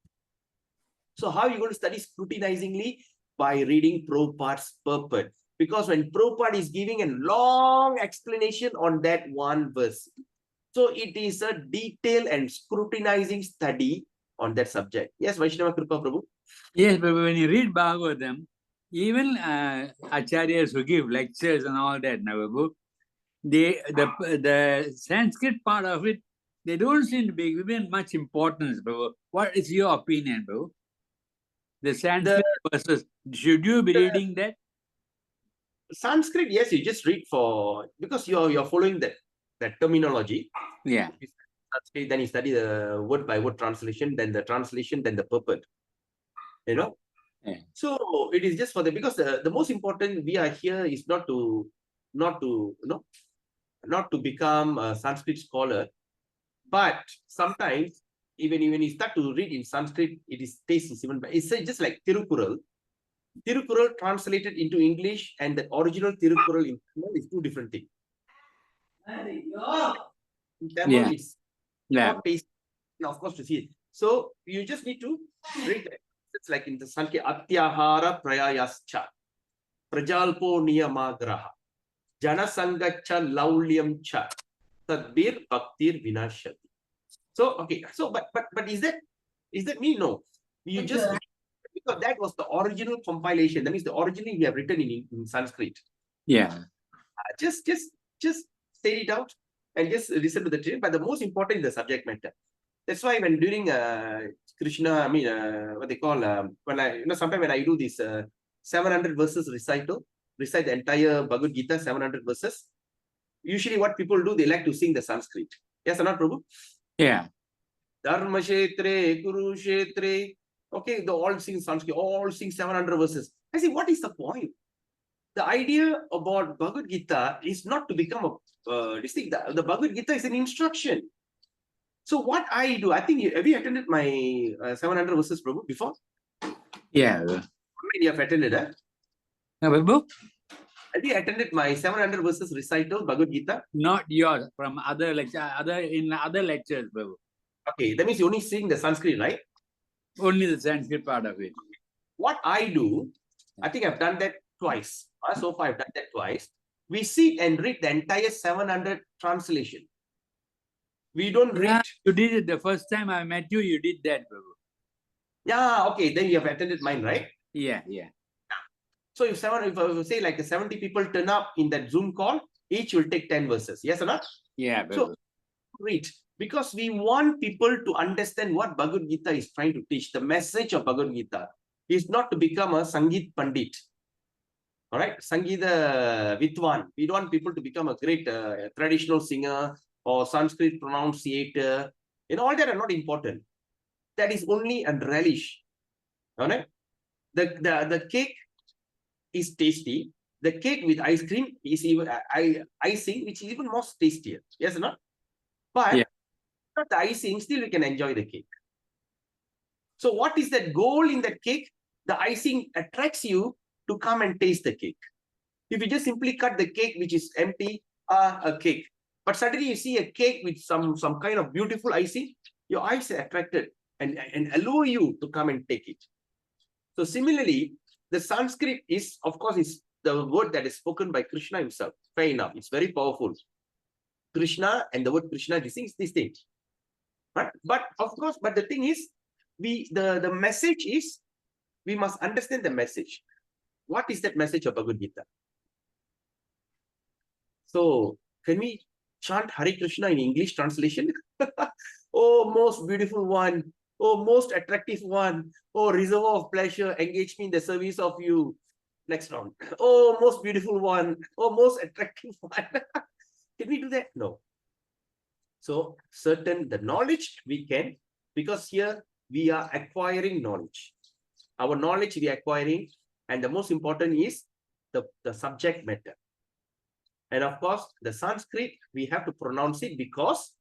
So how are you going to study scrutinizingly? By reading Prabhupada's purport. Because when Prabhupada is giving a long explanation on that one verse, so it is a detailed and scrutinizing study on that subject. Yes, Vaishnava Kripa Prabhu? Yes, but when you read Bhagavatam, even acharyas who give lectures and all that, Prabhu, the Sanskrit part of it, they don't seem to be given much importance, Prabhu. What is your opinion, Prabhu? The Sanskrit verses, should you be reading that? Sanskrit, yes, you just read because you're following that terminology. Yeah. Sanskrit, then you study the word by word translation, then the translation, then the purport. Yeah. So it is just for because the most important we are here is not to become a Sanskrit scholar, but sometimes even you start to read in Sanskrit, taste is even better. It's just like Tirukural. Tirukural translated into English and the original Tirukural in Tamil is two different things. In Tamil, it's more tasty, of course, to see it. So you just need to read it. It's like in the Sankhya, Atyahara Prayayascha, Prajalpo Niyamagraha, Janasangacha Laulyam Cha, Tadbir Bhaktir Vinashati. So, okay, so but is that me? No. You just because that was the original compilation. That means the originally we have written in Sanskrit. Yeah. Just say it out and just listen to the train. But the most important is the subject matter. That's why when during Krishna, what they call when I sometimes when I do this 700 verses recital, recite the entire Bhagavad Gita 700 verses. Usually, what people do, they like to sing the Sanskrit. Yes or not, Prabhu? Yeah. Dharma Kshetre, Kurukshetre. Okay, they all sing Sanskrit, all sing 700 verses. I say, what is the point? The idea about Bhagavad Gita is not to become a the Bhagavad Gita is an instruction. So what I do, I think have you attended my 700 verses, Prabhu, before? Yeah. You have attended, huh? Prabhu? Have you attended my 700 verses recital, Bhagavad Gita? Not yours, from other lectures, other lectures, Prabhu. Okay, that means you only sing the Sanskrit, right? Only the Sanskrit part of it. What I do, I think I've done that twice. So far, I've done that twice. We sit and read the entire 700 translation. We don't read. You did it the first time I met you. You did that, Prabhu. Yeah, okay. Then you have attended mine, right? Yeah. So if I say like 70 people turn up in that Zoom call, each will take 10 verses. Yes or not? Yeah, Prabhu. So read because we want people to understand what Bhagavad Gita is trying to teach. The message of Bhagavad Gita is not to become a Sangeet Pandit. All right, Sangeeta Vidwan. We don't want people to become a great traditional singer or Sanskrit pronunciator. All that are not important. That is only a relish. All right. The cake is tasty. The cake with ice cream is even icing, which is even more tastier. Yes or not? But not the icing, still you can enjoy the cake. So what is that goal in that cake? The icing attracts you to come and taste the cake. If you just simply cut the cake, which is empty, a cake. But suddenly you see a cake with some kind of beautiful icing, your eyes are attracted and allow you to come and take it. So similarly, the Sanskrit is, of course, is the word that is spoken by Krishna himself. Fair enough. It's very powerful. Krishna and the word Krishna, these things. Right? But of course, but the thing is, the message is, we must understand the message. What is that message of Bhagavad Gita? So, can we chant Hare Krishna in English translation? Oh, most beautiful one. Oh, most attractive one. Oh, reservoir of pleasure, engage me in the service of you. Next round. Oh, most beautiful one. Oh, most attractive one. Can we do that? No. So, the knowledge we can, because here we are acquiring knowledge. Our knowledge we are acquiring, and the most important is the subject matter. And of course, the Sanskrit, we have to pronounce it because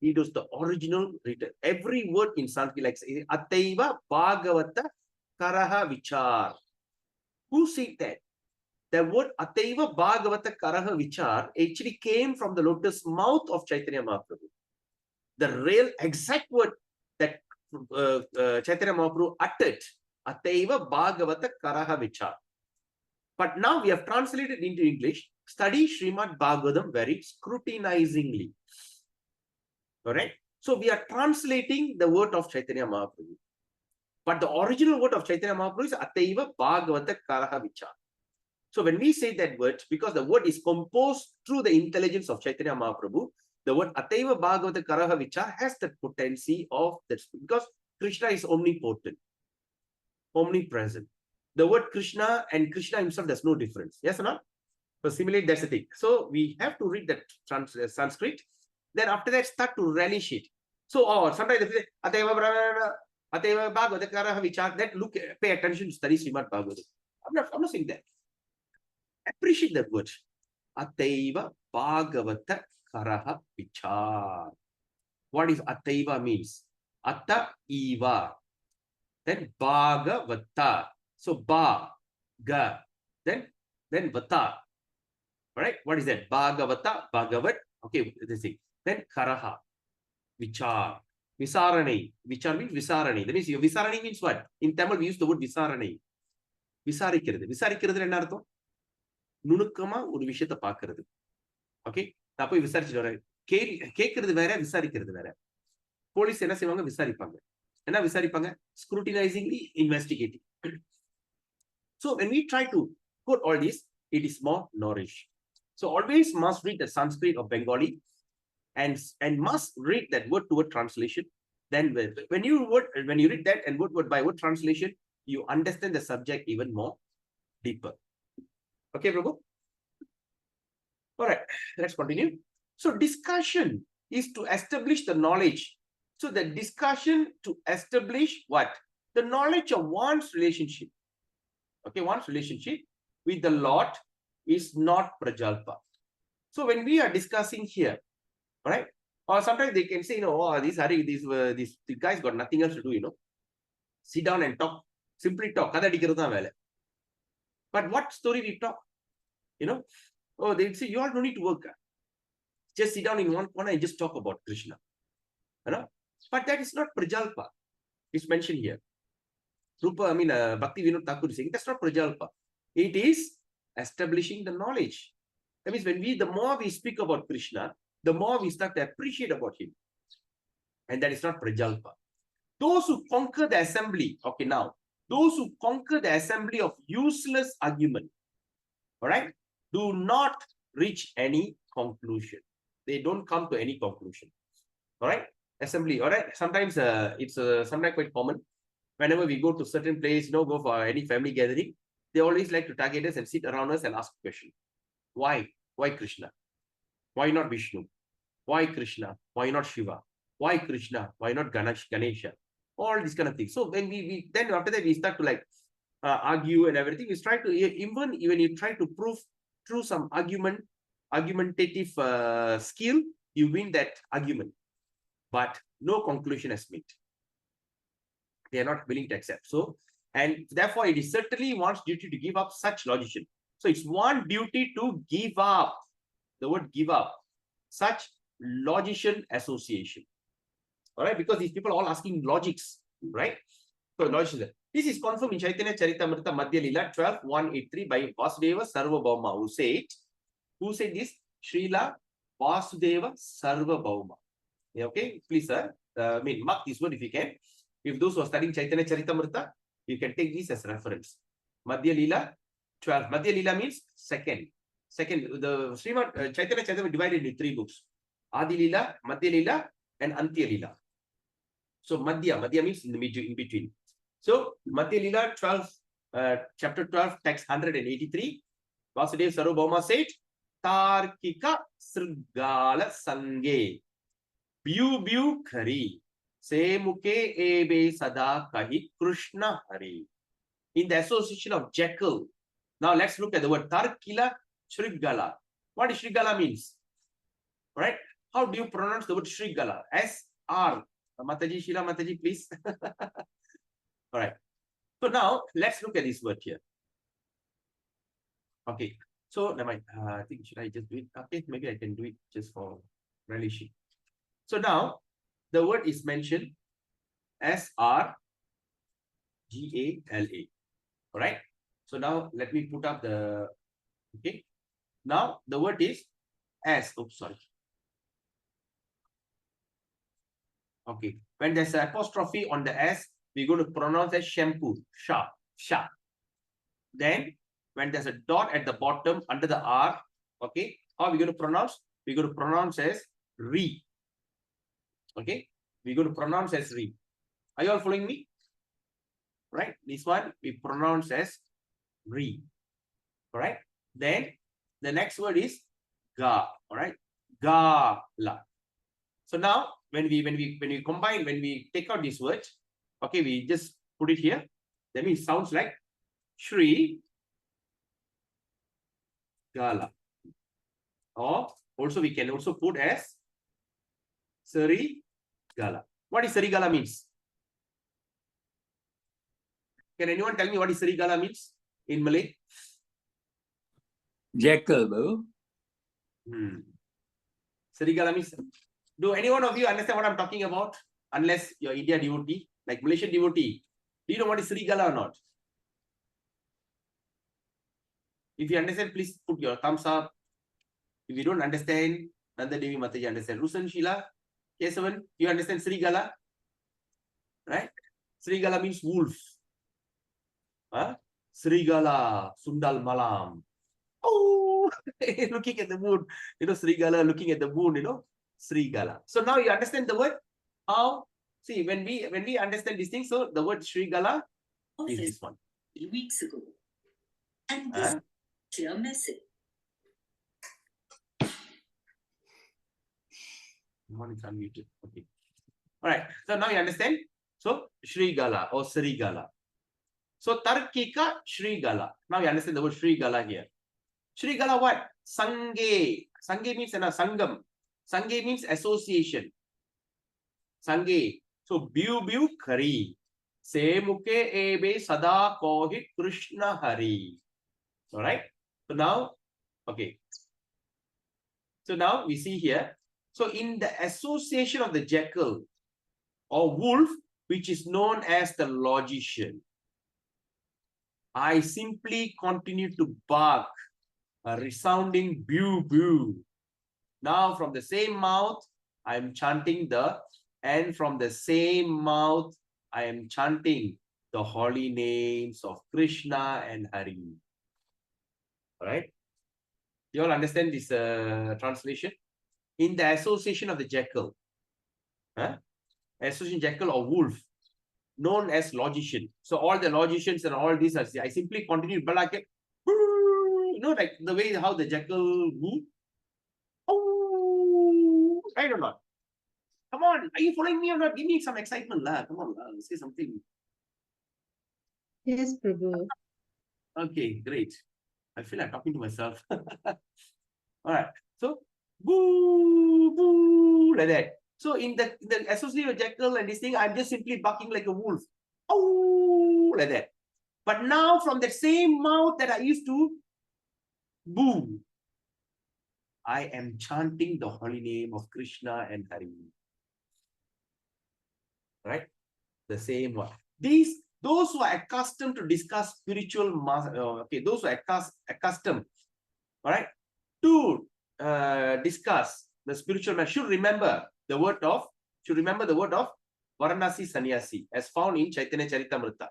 it was the original written. Every word in Sanskrit, like Ataiva Bhagavata Karaha Vichar. Who said that? The word Ataiva Bhagavata Karaha Vichar actually came from the lotus mouth of Chaitanya Mahaprabhu. The real exact word that Chaitanya Mahaprabhu uttered, Ataiva Bhagavata Karaha Vichar. But now we have translated into English. Study Srimad Bhagavatam very scrutinizingly. All right. So we are translating the word of Chaitanya Mahaprabhu. But the original word of Chaitanya Mahaprabhu is Ataiva Bhagavata Karaha Vichar. So when we say that word, because the word is composed through the intelligence of Chaitanya Mahaprabhu, the word Ataiva Bhagavata Karaha Vichar has the potency of that, because Krishna is omnipotent, omnipresent. the word Krishna and Krishna himself, there's no difference. Yes or not? So similarly, that's the thing. So we have to read that Sanskrit. Then after that, start to relish it. So, or sometimes they say, Ateva Bhagavatakara Vichar, that look, pay attention to study Srimad Bhagavatam. I'm not saying that. Appreciate that word. Ateva Bhagavata Karaha Vichar. What is Ateva means? Atta Eva. Then Bhagavata. So Ba, Ga, then Vata. Alright, what is that? Bhagavata, Bhagavat. Okay, this thing. Then Karaha, Vichar. Visarane. Vichar means Visarane. That means Visarane means what? In Tamil, we use the word Visarane. Visarikkirathu. Visarikkirathu enna artham? Nunukama oru vishayatha paakkirathu. Okay? நான் போய் விசாரிச்சுட்டு வரேன். கேட்கறது வேற, விசாரிக்கிறது வேற. Police என்ன செய்வாங்க? விசாரிப்பாங்க. என்ன விசாரிப்பாங்க? Scrutinizingly investigating. So when we try to put all this, it is more nourished. So always must read the Sanskrit or Bengali and must read that word to word translation. Then when you read that and word by word translation, you understand the subject even more deeper. Okay, Prabhu? All right, let's continue. So discussion is to establish the knowledge. So the discussion to establish what? The knowledge of one's relationship. Okay, one's relationship with the Lord is not Prajalpa. So when we are discussing here, right? Or sometimes they can say, you know, oh, these guys got nothing else to do, you know. Sit down and talk. Simply talk. But what story we talk? You know? Oh, they say, you all don't need to work. Just sit down in one corner and just talk about Krishna. You know? But that is not Prajalpa. It's mentioned here. Bhaktivinoda Thakur is saying that's not Prajalpa. It is establishing the knowledge. That means the more we speak about Krishna, the more we start to appreciate about him. And that is not Prajalpa. Those who conquer the assembly, okay, now, those who conquer the assembly of useless argument, all right, do not reach any conclusion. They don't come to any conclusion. All right, assembly, all right. Sometimes it's sometimes quite common. Whenever we go to certain place, you know, go for any family gathering, they always like to target us and sit around us and ask a question. Why? Why Krishna? Why not Vishnu? Why Krishna? Why not Shiva? Why Krishna? Why not Ganesha? All these kind of things. So when then after that we start to like argue and everything. We try to even when you try to prove through some argumentative skill, you win that argument, but no conclusion is made. They are not willing to accept. So, and therefore it is certainly one's duty to give up such logician. So it's one duty to give up, the word give up, such logician association. All right, because these people are all asking logics, right? So logician. This is confirmed in Chaitanya Charitamrita Madhya Lila 12.183 by Vasudeva Sarvabhauma. Who said this? Srila Vasudeva Sarvabhauma. Okay, please, sir. Mark this word if you can. If those who are studying Chaitanya Charitamrita, you can take this as reference. Madhya Lila 12. Madhya Lila means second. The Srimad Chaitanya Charitamrita divided into 3 books. Adi Lila, Madhya Lila, and Antya Lila. So Madhya means in between. So Madhya Lila 12, chapter 12, text 183. Vasudeva Sarvabhauma said, Tarkika Srigala Sange Biu Khari Se Muke Ebe Sada Kahi Krishna Hari. In the association of jackal. Now let's look at the word Tarkila Shrigala. What is Shrigala means? Right? How do you pronounce the word Shrigala? S-R. Mataji, Sheila Mataji, please. All right. So now let's look at this word here. Okay. So I think should I just do it? Okay, maybe I can do it just for relation. So now the word is mentioned S-R-G-A-L-A. All right. So now let me put up the, okay. Now the word is S. Oops, sorry. Okay. When there's an apostrophe on the S, we're going to pronounce as shampoo. Sha. Then when there's a dot at the bottom under the R, okay, how are we going to pronounce? We're going to pronounce as re. Okay. We're going to pronounce as re. Are you all following me? Right? This one we pronounce as Re. All right. Then the next word is ga. All right. Gala. So now when we combine, when we take out this word, okay, we just put it here. That means it sounds like Shri Gala. Or also we can also put as Sri Gala. What is Sri Gala means? Can anyone tell me what is Sri Gala means in Malay? Jackal, Babu. Sri Gala means. Do any one of you understand what I'm talking about? Unless you're India devotee, like Malaysian devotee. Do you know what is Sri Gala or not? If you understand, please put your thumbs up. If you don't understand, Nanda Devi Mataji understand. Rusan Sheila, Kesavan, you understand Sri Gala? Right? Sri Gala means wolf. Huh? Sri Gala, Sundal Malam. Oh, looking at the moon. You know, Sri Gala looking at the moon, you know, Sri Gala. So now you understand the word? How? See, when we understand these things, so the word Sri Gala is this one. 3 weeks ago. And this clear message. One is unmuted. Okay. All right. So now you understand. So Sri Gala or Sri Gala. So Tarkika Sri Gala. Now you understand the word Sri Gala here. Sri Gala what? Sange. Sange means Sangam. Sange means association. Sange. So biu kari. Se muke ebe sada kohi Krishna Hari. All right. So now, okay. So now we see here. So in the association of the jackal or wolf, which is known as the logician, I simply continue to bark a resounding boo. Now from the same mouth, I am chanting and from the same mouth, I am chanting the holy names of Krishna and Hari. All right. You all understand this translation? In the association of the jackal, association jackal or wolf, known as logician. So all the logicians and all these, I simply continue, but like, you know, like the way how the jackal move. Oh, I don't know. Come on, are you following me or not? Give me some excitement, lah. Come on, say something. Yes, Prabhu. Okay, great. I feel like talking to myself. All right. So, boo, like that. So in the association of jackal and this thing, I'm just simply barking like a wolf. Oh, like that. But now from the same mouth that I used to boo, I am chanting the holy name of Krishna and Hari. Right? The same one. Those who are accustomed to discuss spiritual, those who are accustomed, all right, to discuss the spiritual man should remember the word of Varanasi Sannyasi as found in Chaitanya Charitamrita.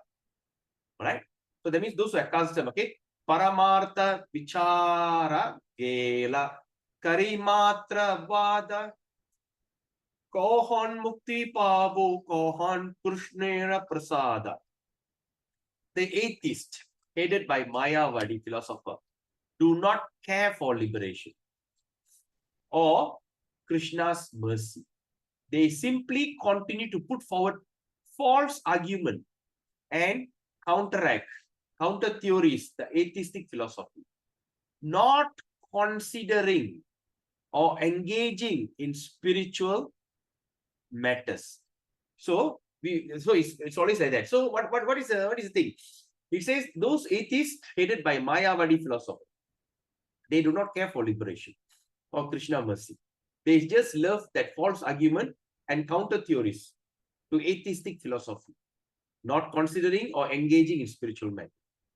All right. So that means those who are accustomed, okay, Paramartha Vichara Gela Karimatra Vada Kohan Mukti Pavo Kohan Krishnera Prasada. The atheist, headed by Mayavadi philosopher, do not care for liberation or Krishna's mercy. They simply continue to put forward false argument and counter theories, the atheistic philosophy, not considering or engaging in spiritual matters. So it's always like that. So what is the thing? It says those atheists headed by Mayavadi philosopher, they do not care for liberation or Krishna mercy. They just love that false argument and counter theories to atheistic philosophy, not considering or engaging in spiritual matter.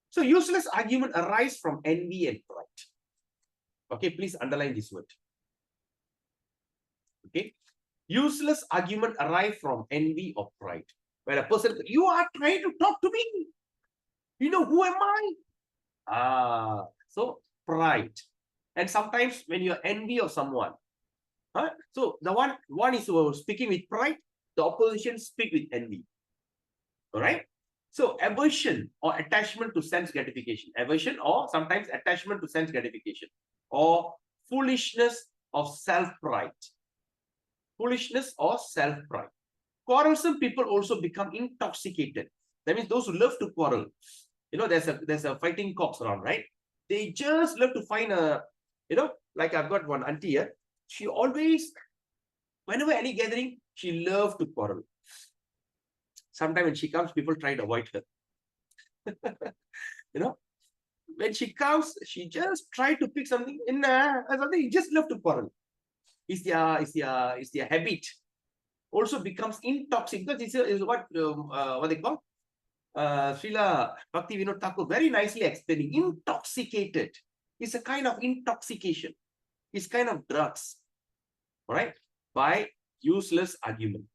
So useless argument arise from envy and pride. Okay, please underline this word. Okay. Useless argument arise from envy or pride. When a person, you are trying to talk to me. You know, who am I? So pride. And sometimes when you're envy of someone, so the one is speaking with pride, the opposition speak with envy. All right. So aversion or attachment to sense gratification, aversion or sometimes attachment to sense gratification, or foolishness of self-pride. Foolishness or self-pride. Quarrelsome people also become intoxicated. That means those who love to quarrel. You know, there's a fighting cocks around, right? They just love to find a, you know, like I've got one auntie here. She always, whenever any gathering, she loves to quarrel. Sometimes when she comes, people try to avoid her. You know, when she comes, she just try to pick something in something. You just love to quarrel. It's their habit. Also becomes intoxicated, because this is what they call Srila Bhaktivinoda Thakur very nicely explaining. Intoxicated is a kind of intoxication. It's kind of drugs, all right, by useless argument.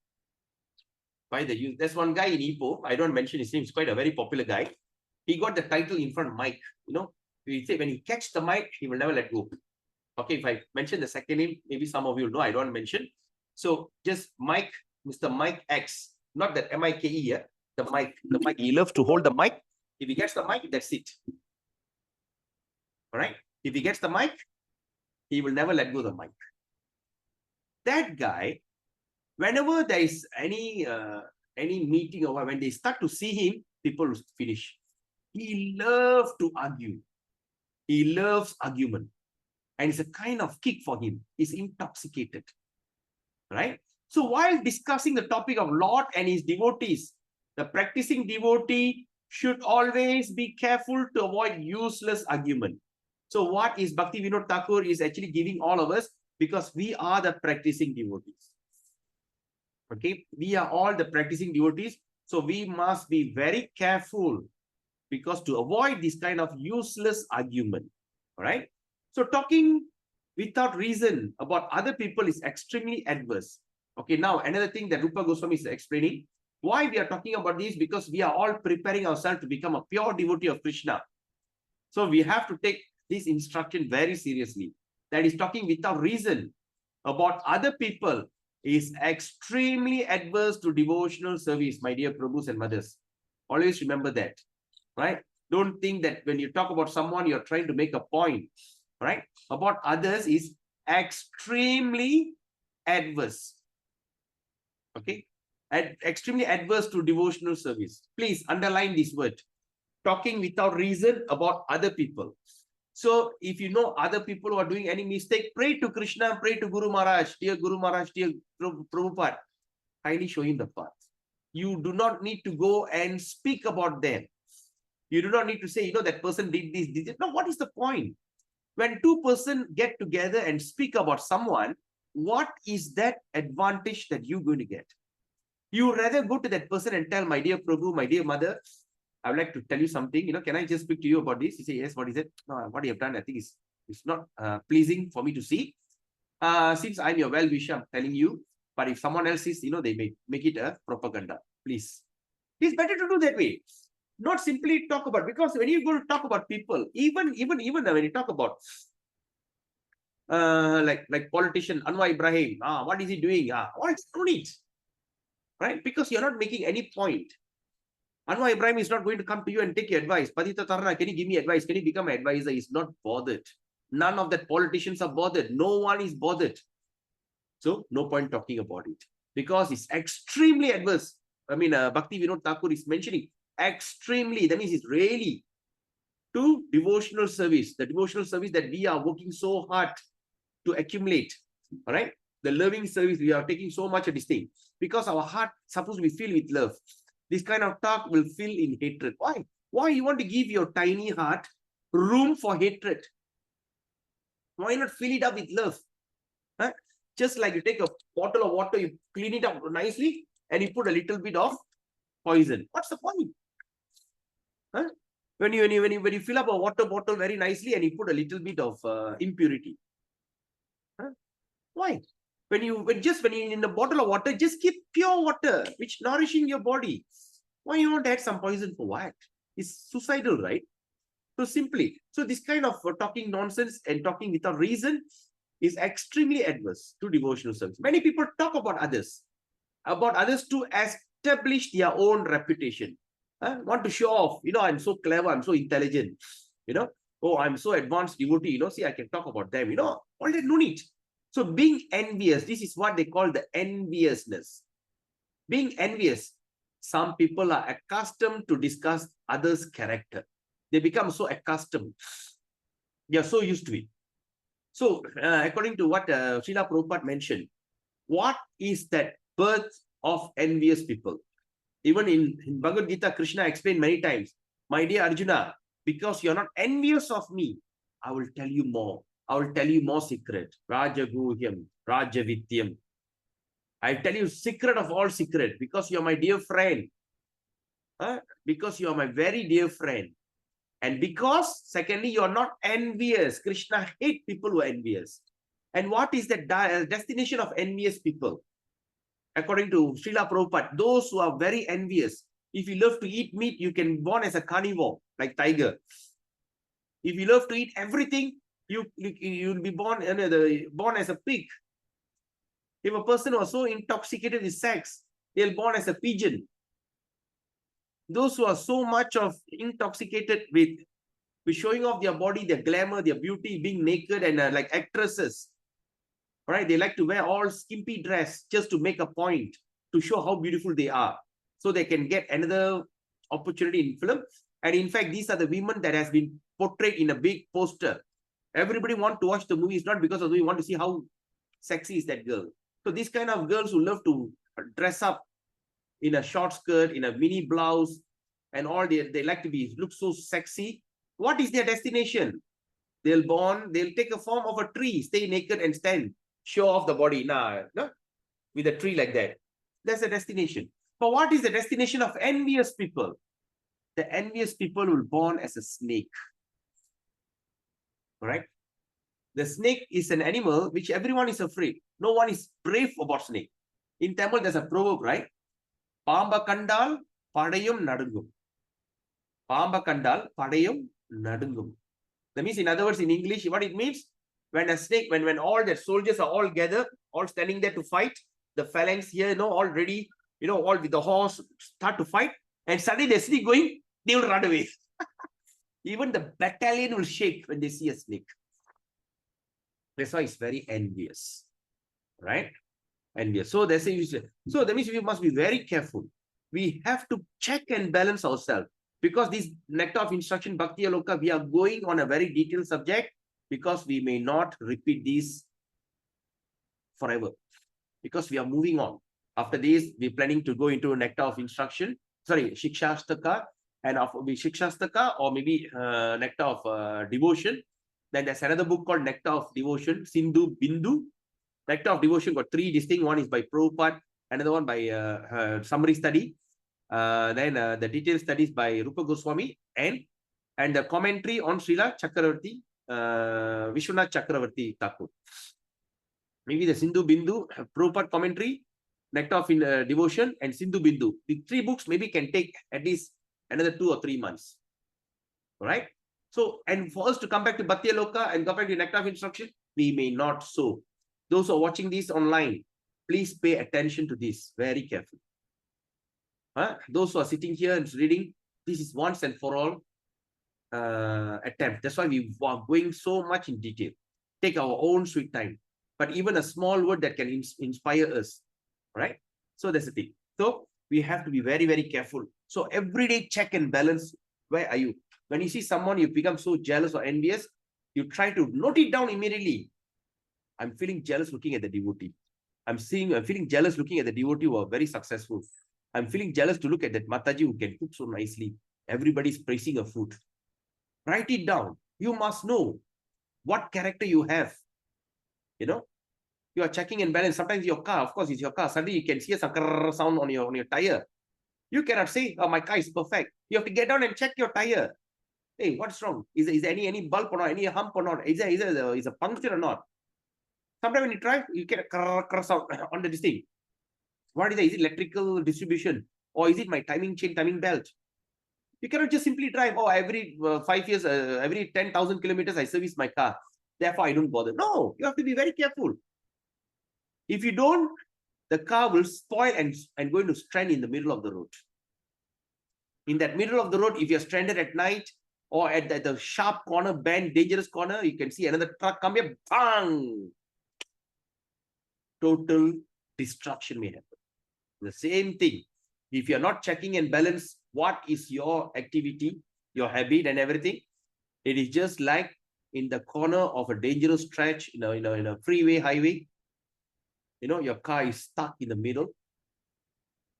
By the use, there's one guy in Ipoh, I don't mention his name, he's quite a very popular guy. He got the title in front mic. You know, he say when he catch the mic, he will never let go. Okay, if I mention the second name, maybe some of you know, I don't mention. So just Mike, Mr. Mike X, not that M-I-K-E here, the mic, he loves to hold the mic. If he gets the mic, that's it. All right. If he gets the mic, he will never let go of the mic. That guy, whenever there is any meeting or when they start to see him, people will finish. He loves to argue. He loves argument. And it's a kind of kick for him. He's intoxicated. Right? So while discussing the topic of Lord and his devotees, the practicing devotee should always be careful to avoid useless argument. So what is Bhaktivinoda Thakur is actually giving all of us, because we are the practicing devotees. Okay, we are all the practicing devotees. So we must be very careful, because to avoid this kind of useless argument. All right. So talking without reason about other people is extremely adverse. Okay, now another thing that Rupa Goswami is explaining, why we are talking about this, because we are all preparing ourselves to become a pure devotee of Krishna. So we have to take this instruction very seriously. That is, talking without reason about other people is extremely adverse to devotional service, my dear Prabhus and mothers. Always remember that, right? Don't think that when you talk about someone, you're trying to make a point, right? About others is extremely adverse. Okay? And extremely adverse to devotional service. Please underline this word. Talking without reason about other people. So if you know other people who are doing any mistake, pray to Krishna, pray to Guru Maharaj, dear Guru Maharaj, dear Prabhupada. Kindly show him the path. You do not need to go and speak about them. You do not need to say, you know, that person did this, did it. No, what is the point? When two persons get together and speak about someone, what is that advantage that you're going to get? You rather go to that person and tell, my dear Prabhu, my dear mother, I would like to tell you something. You know, can I just speak to you about this? You say, yes, what is it? No, what you have done, I think it's not pleasing for me to see. Since I'm your well-wisher, I'm telling you. But if someone else is, you know, they may make it a propaganda. Please. It's better to do that way. Not simply talk about, because when you go to talk about people, even when you talk about like politician Anwar Ibrahim, what is he doing? What is it? Right? Because you're not making any point. Anwar Ibrahim is not going to come to you and take your advice. Padita Tarana, can you give me advice? Can you become an advisor? He's not bothered. None of the politicians are bothered. No one is bothered. So no point talking about it, because it's extremely adverse. I mean, Bhaktivinoda Thakur is mentioning extremely, that means it's really to devotional service, the devotional service that we are working so hard to accumulate. All right, the loving service, we are taking so much of this thing, because our heart supposed to be filled with love. This kind of talk will fill in hatred. Why you want to give your tiny heart room for hatred? Why not fill it up with love? Huh? Just like you take a bottle of water, you clean it up nicely, and you put a little bit of poison. What's the point? Huh? When you fill up a water bottle very nicely and you put a little bit of impurity. Huh? Why? When you in a bottle of water, just keep pure water, which nourishing your body. Why you want to add some poison for what? It's suicidal, right? So simply, so this kind of talking nonsense and talking without reason is extremely adverse to devotional service. Many people talk about others to establish their own reputation. Want to show off. I'm so clever. I'm so intelligent. Oh, I'm so advanced devotee. See, I can talk about them. All that no need. So being envious, this is what they call the enviousness. Being envious, some people are accustomed to discuss others' character. They become so accustomed. They are so used to it. So, according to what Srila Prabhupada mentioned, what is that birth of envious people? Even in Bhagavad Gita, Krishna explained many times, my dear Arjuna, because you're not envious of me, I will tell you more. I will tell you more secret. Rajaguhyam, Rajavityam. I'll tell you secret of all secret because you're my dear friend. Because you are my very dear friend. And because, secondly, you're not envious. Krishna hates people who are envious. And what is the destination of envious people? According to Srila Prabhupada, those who are very envious, if you love to eat meat, you can be born as a carnivore, like tiger. If you love to eat everything, you'll be born as a pig. If a person was so intoxicated with sex, they'll born as a pigeon. Those who are so much of intoxicated with showing off their body, their glamour, their beauty, being naked and like actresses, right? They like to wear all skimpy dress just to make a point, to show how beautiful they are, so they can get another opportunity in film. And in fact, these are the women that has been portrayed in a big poster. Everybody want to watch the movie. It's not because of we want to see how sexy is that girl. So these kind of girls who love to dress up in a short skirt, in a mini blouse, and all they like to look so sexy. What is their destination? They'll take a form of a tree, stay naked and stand, show off the body, with a tree like that. That's the destination. But what is the destination of envious people? The envious people will born as a snake. All right? The snake is an animal which everyone is afraid. No one is brave about snake. In Tamil, there's a proverb, right? Pamba kandal, padayum nadungum. Pamba kandal, padayum nadungum. That means, in other words, in English, what it means, when a snake, when all the soldiers are all gathered, all standing there to fight, the phalanx here, all ready, all with the horse, start to fight, and suddenly they see going, they will run away. Even the battalion will shake when they see a snake. That's why it's very envious, right? Envious. So that means we must be very careful. We have to check and balance ourselves, because this Nectar of Instruction, Bhaktiyaloka, we are going on a very detailed subject, because we may not repeat these forever, because we are moving on. After this, we're planning to go into Nectar of Instruction, Shikshastaka, and Shikshastaka, or maybe Nectar of Devotion. Then there's another book called Nectar of Devotion, Sindhu Bindu. Nectar of Devotion got 3 distinct. One is by Prabhupada, another one by summary study, then the detailed studies by Rupa Goswami, and the commentary on Srila Chakravarti, Vishwanath Chakravarti Thakur. Maybe the Sindhu Bindu, Prabhupada commentary, Nectar of Devotion, and Sindhu Bindu. The 3 books maybe can take at least another 2 or 3 months. All right? So, and for us to come back to Bhaktiyaloka and come back to Nectar of Instruction, we may not so. Those who are watching this online, please pay attention to this very carefully. Those who are sitting here and reading, this is once and for all attempt. That's why we are going so much in detail. Take our own sweet time. But even a small word that can inspire us. Right? So that's the thing. So we have to be very, very careful. So every day check and balance. Where are you? When you see someone, you become so jealous or envious, you try to note it down immediately. I'm feeling jealous looking at the devotee. I'm feeling jealous looking at the devotee who are very successful. I'm feeling jealous to look at that Mataji who can cook so nicely. Everybody's praising her food. Write it down. You must know what character you have. You are checking and balance. Sometimes your car, of course, it's your car. Suddenly you can hear some sound on your tire. You cannot say, oh, my car is perfect. You have to get down and check your tire. Hey, what's wrong? Is there any bulb or not? Any hump or not? Is there a puncture or not? Sometimes when you drive, you get a sound on the thing. What is it? Is it electrical distribution? Or is it my timing chain, timing belt? You cannot just simply drive. Oh, every 5 years, every 10,000 kilometers, I service my car. Therefore, I don't bother. No, you have to be very careful. If you don't, the car will spoil and going to strand in the middle of the road. In that middle of the road, if you're stranded at night or at the sharp corner, bend, dangerous corner, you can see another truck come here, bang! Total destruction may happen. The same thing. If you're not checking and balance what is your activity, your habit and everything, it is just like in the corner of a dangerous stretch in a freeway, highway. Your car is stuck in the middle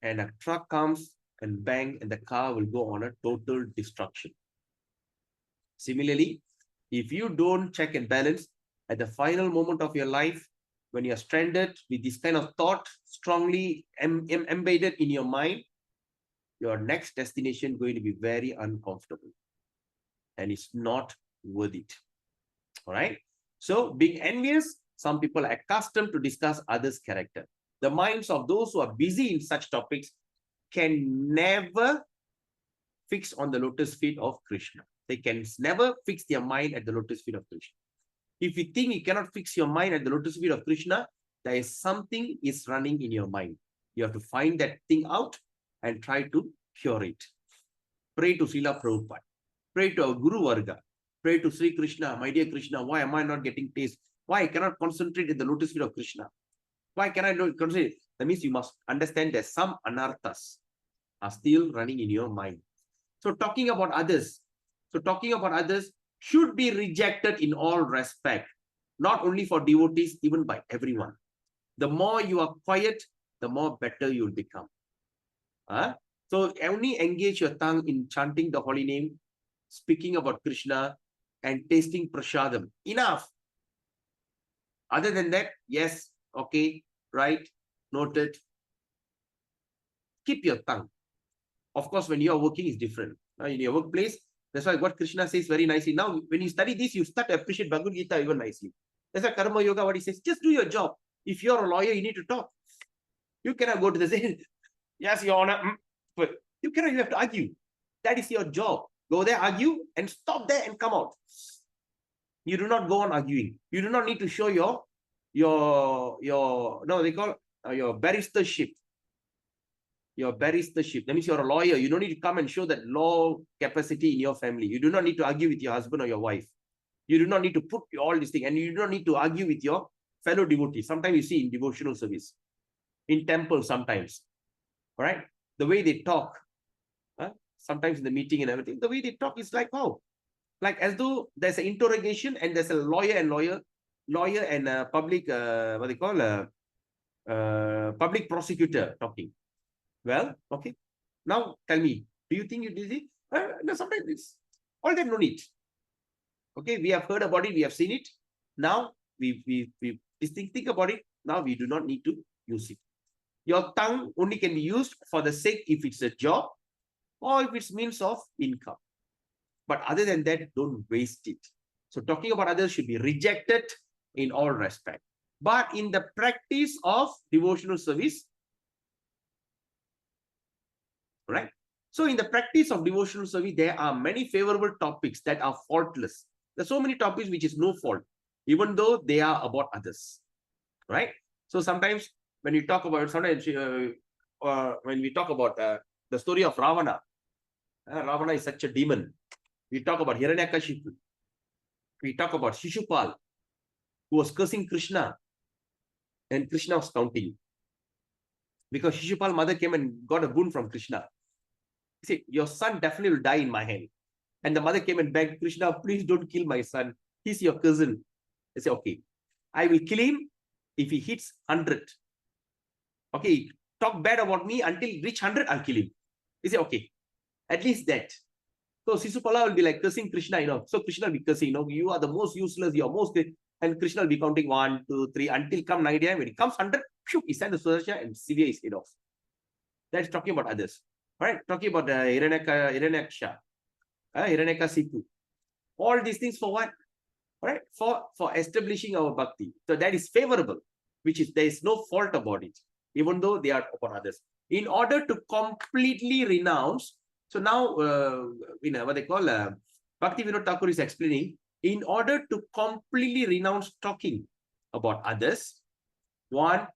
and a truck comes and bang, and the car will go on a total destruction. Similarly, if you don't check and balance at the final moment of your life, when you're stranded with this kind of thought strongly embedded in your mind, your next destination is going to be very uncomfortable and it's not worth it. All right. So being envious, some people are accustomed to discuss others' character. The minds of those who are busy in such topics can never fix on the lotus feet of Krishna. They can never fix their mind at the lotus feet of Krishna. If you think you cannot fix your mind at the lotus feet of Krishna, there is something is running in your mind. You have to find that thing out and try to cure it. Pray to Srila Prabhupada. Pray to our Guru Varga. Pray to Sri Krishna. My dear Krishna, why am I not getting taste? Why I cannot concentrate in the lotus feet of Krishna? Why can I not concentrate? That means you must understand that some anarthas are still running in your mind. So talking about others should be rejected in all respect, not only for devotees, even by everyone. The more you are quiet, the more better you will become. So only engage your tongue in chanting the holy name, speaking about Krishna, and tasting prasadam. Enough. Other than that, yes, okay, right, noted. Keep your tongue. Of course, when you are working, it's different. In your workplace, that's why what Krishna says very nicely. Now, when you study this, you start to appreciate Bhagavad Gita even nicely. That's why Karma Yoga, what he says, just do your job. If you're a lawyer, you need to talk. You cannot go to the same, yes, Your Honor, but you have to argue. That is your job. Go there, argue, and stop there and come out. You do not go on arguing. You do not need to show your barristership. Your barristership. That means you're a lawyer. You don't need to come and show that law capacity in your family. You do not need to argue with your husband or your wife. You do not need to put all these things, and you do not need to argue with your fellow devotees. Sometimes you see in devotional service, in temple sometimes, all right? The way they talk, sometimes in the meeting and everything, the way they talk is like, wow, like as though there's an interrogation and there's a lawyer and public, public prosecutor talking. Well, okay. Now tell me, do you think you did it? No, sometimes it's all that no need. Okay, we have heard about it, we have seen it. Now we think about it. Now we do not need to use it. Your tongue only can be used for the sake if it's a job or if it's means of income. But other than that, don't waste it. So talking about others should be rejected in all respect. But in the practice of devotional service, right? So in the practice of devotional service, there are many favorable topics that are faultless. There's so many topics which is no fault, even though they are about others, right? So sometimes when you talk about, when we talk about the story of Ravana, Ravana is such a demon. We talk about Hiranyakashipu. We talk about Shishupal, who was cursing Krishna, and Krishna was counting. Because Shishupal's mother came and got a boon from Krishna. He said, your son definitely will die in my hand. And the mother came and begged Krishna, please don't kill my son. He's your cousin. They said, okay, I will kill him if he hits 100. Okay, talk bad about me until reach 100, I'll kill him. He said, okay, at least that. So Shishupala will be like cursing Krishna, So Krishna will be cursing, you are the most useless, you are most, and Krishna will be counting 1, 2, 3 until come 90. When he comes 100, he sends the Sudarshan and sever his head off. That's talking about others. All right, talking about Hiranyaksha, Hiranyakasipu. All these things for what? All right, for establishing our bhakti. So that is favorable, which is there is no fault about it, even though they are upon others. In order to completely renounce, so now what they call Bhaktivinoda Thakur is explaining, in order to completely renounce talking about others, one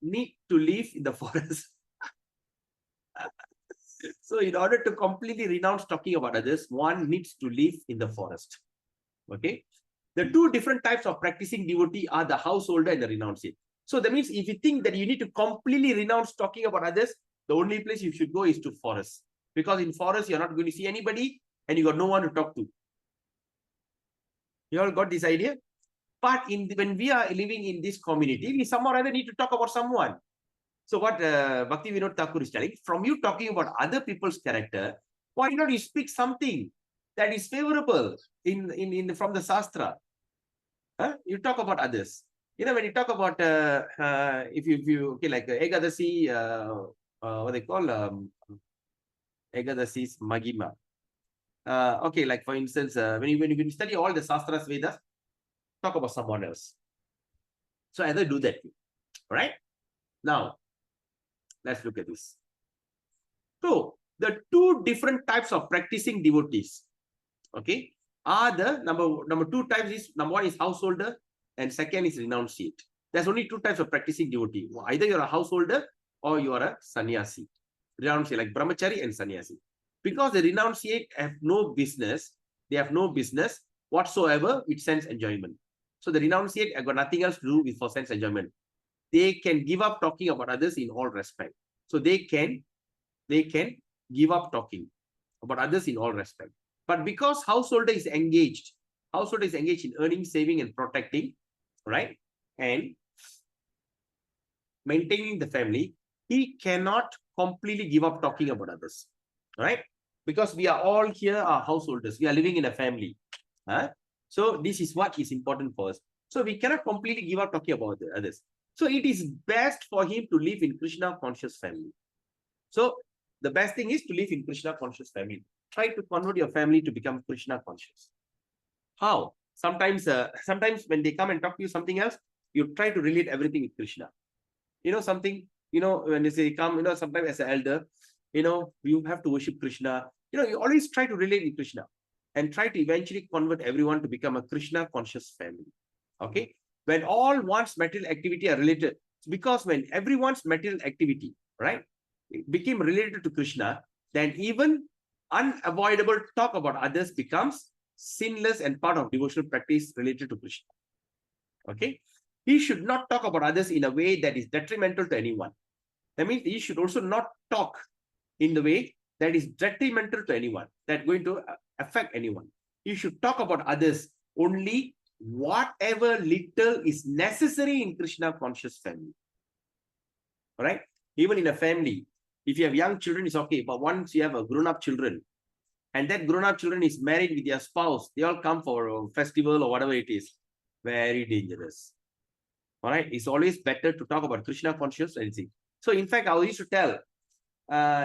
need to live in the forest. So So in order to completely renounce talking about others, one needs to live in the forest. Okay. The two different types of practicing devotee are the householder and the renunciate. So that means if you think that you need to completely renounce talking about others, the only place you should go is to forest. Because in forest, you're not going to see anybody and you got no one to talk to. You all got this idea? But when we are living in this community, we somehow or other need to talk about someone. So what Bhaktivinoda Thakura is telling, from you talking about other people's character, why not you speak something that is favorable from the Sastra? You talk about others. When you talk about if you okay, like Ekadasi, what they call Ekadasi's Magima. Okay, like for instance, when you study all the Sastras, Vedas, talk about someone else. So either do that, right? Now, let's look at this. So the two different types of practicing devotees, okay, are the number two types is number one is householder and second is renunciate. There's only two types of practicing devotee. Either you're a householder or you are a sannyasi. Renunciate, like brahmachari and sannyasi. Because the renunciate have no business, they have no business whatsoever with sense enjoyment. So the renunciate have got nothing else to do with for sense enjoyment. They can give up talking about others in all respect. So they can give up talking about others in all respect. But because householder is engaged in earning, saving, and protecting, right? And maintaining the family, he cannot completely give up talking about others, right? Because we are all here are householders. We are living in a family. So this is what is important for us. So we cannot completely give up talking about the others. So it is best for him to live in Krishna conscious family. So the best thing is to live in Krishna conscious family. Try to convert your family to become Krishna conscious. How? Sometimes when they come and talk to you something else, you try to relate everything with Krishna. Something, when they say come, sometimes as an elder, you have to worship Krishna. You always try to relate with Krishna and try to eventually convert everyone to become a Krishna conscious family. Okay? When all one's material activity are related, because when everyone's material activity, right, it became related to Krishna, then even unavoidable talk about others becomes sinless and part of devotional practice related to Krishna. Okay? He should not talk about others in a way that is detrimental to anyone. That means he should also not talk in the way that is detrimental to anyone, that is going to affect anyone. He should talk about others only whatever little is necessary in Krishna conscious family. All right? Even in a family, if you have young children, it's okay. But once you have a grown-up children, and that grown-up children is married with their spouse, they all come for a festival or whatever it is. Very dangerous. All right? It's always better to talk about Krishna conscious anything. So in fact, I used to tell,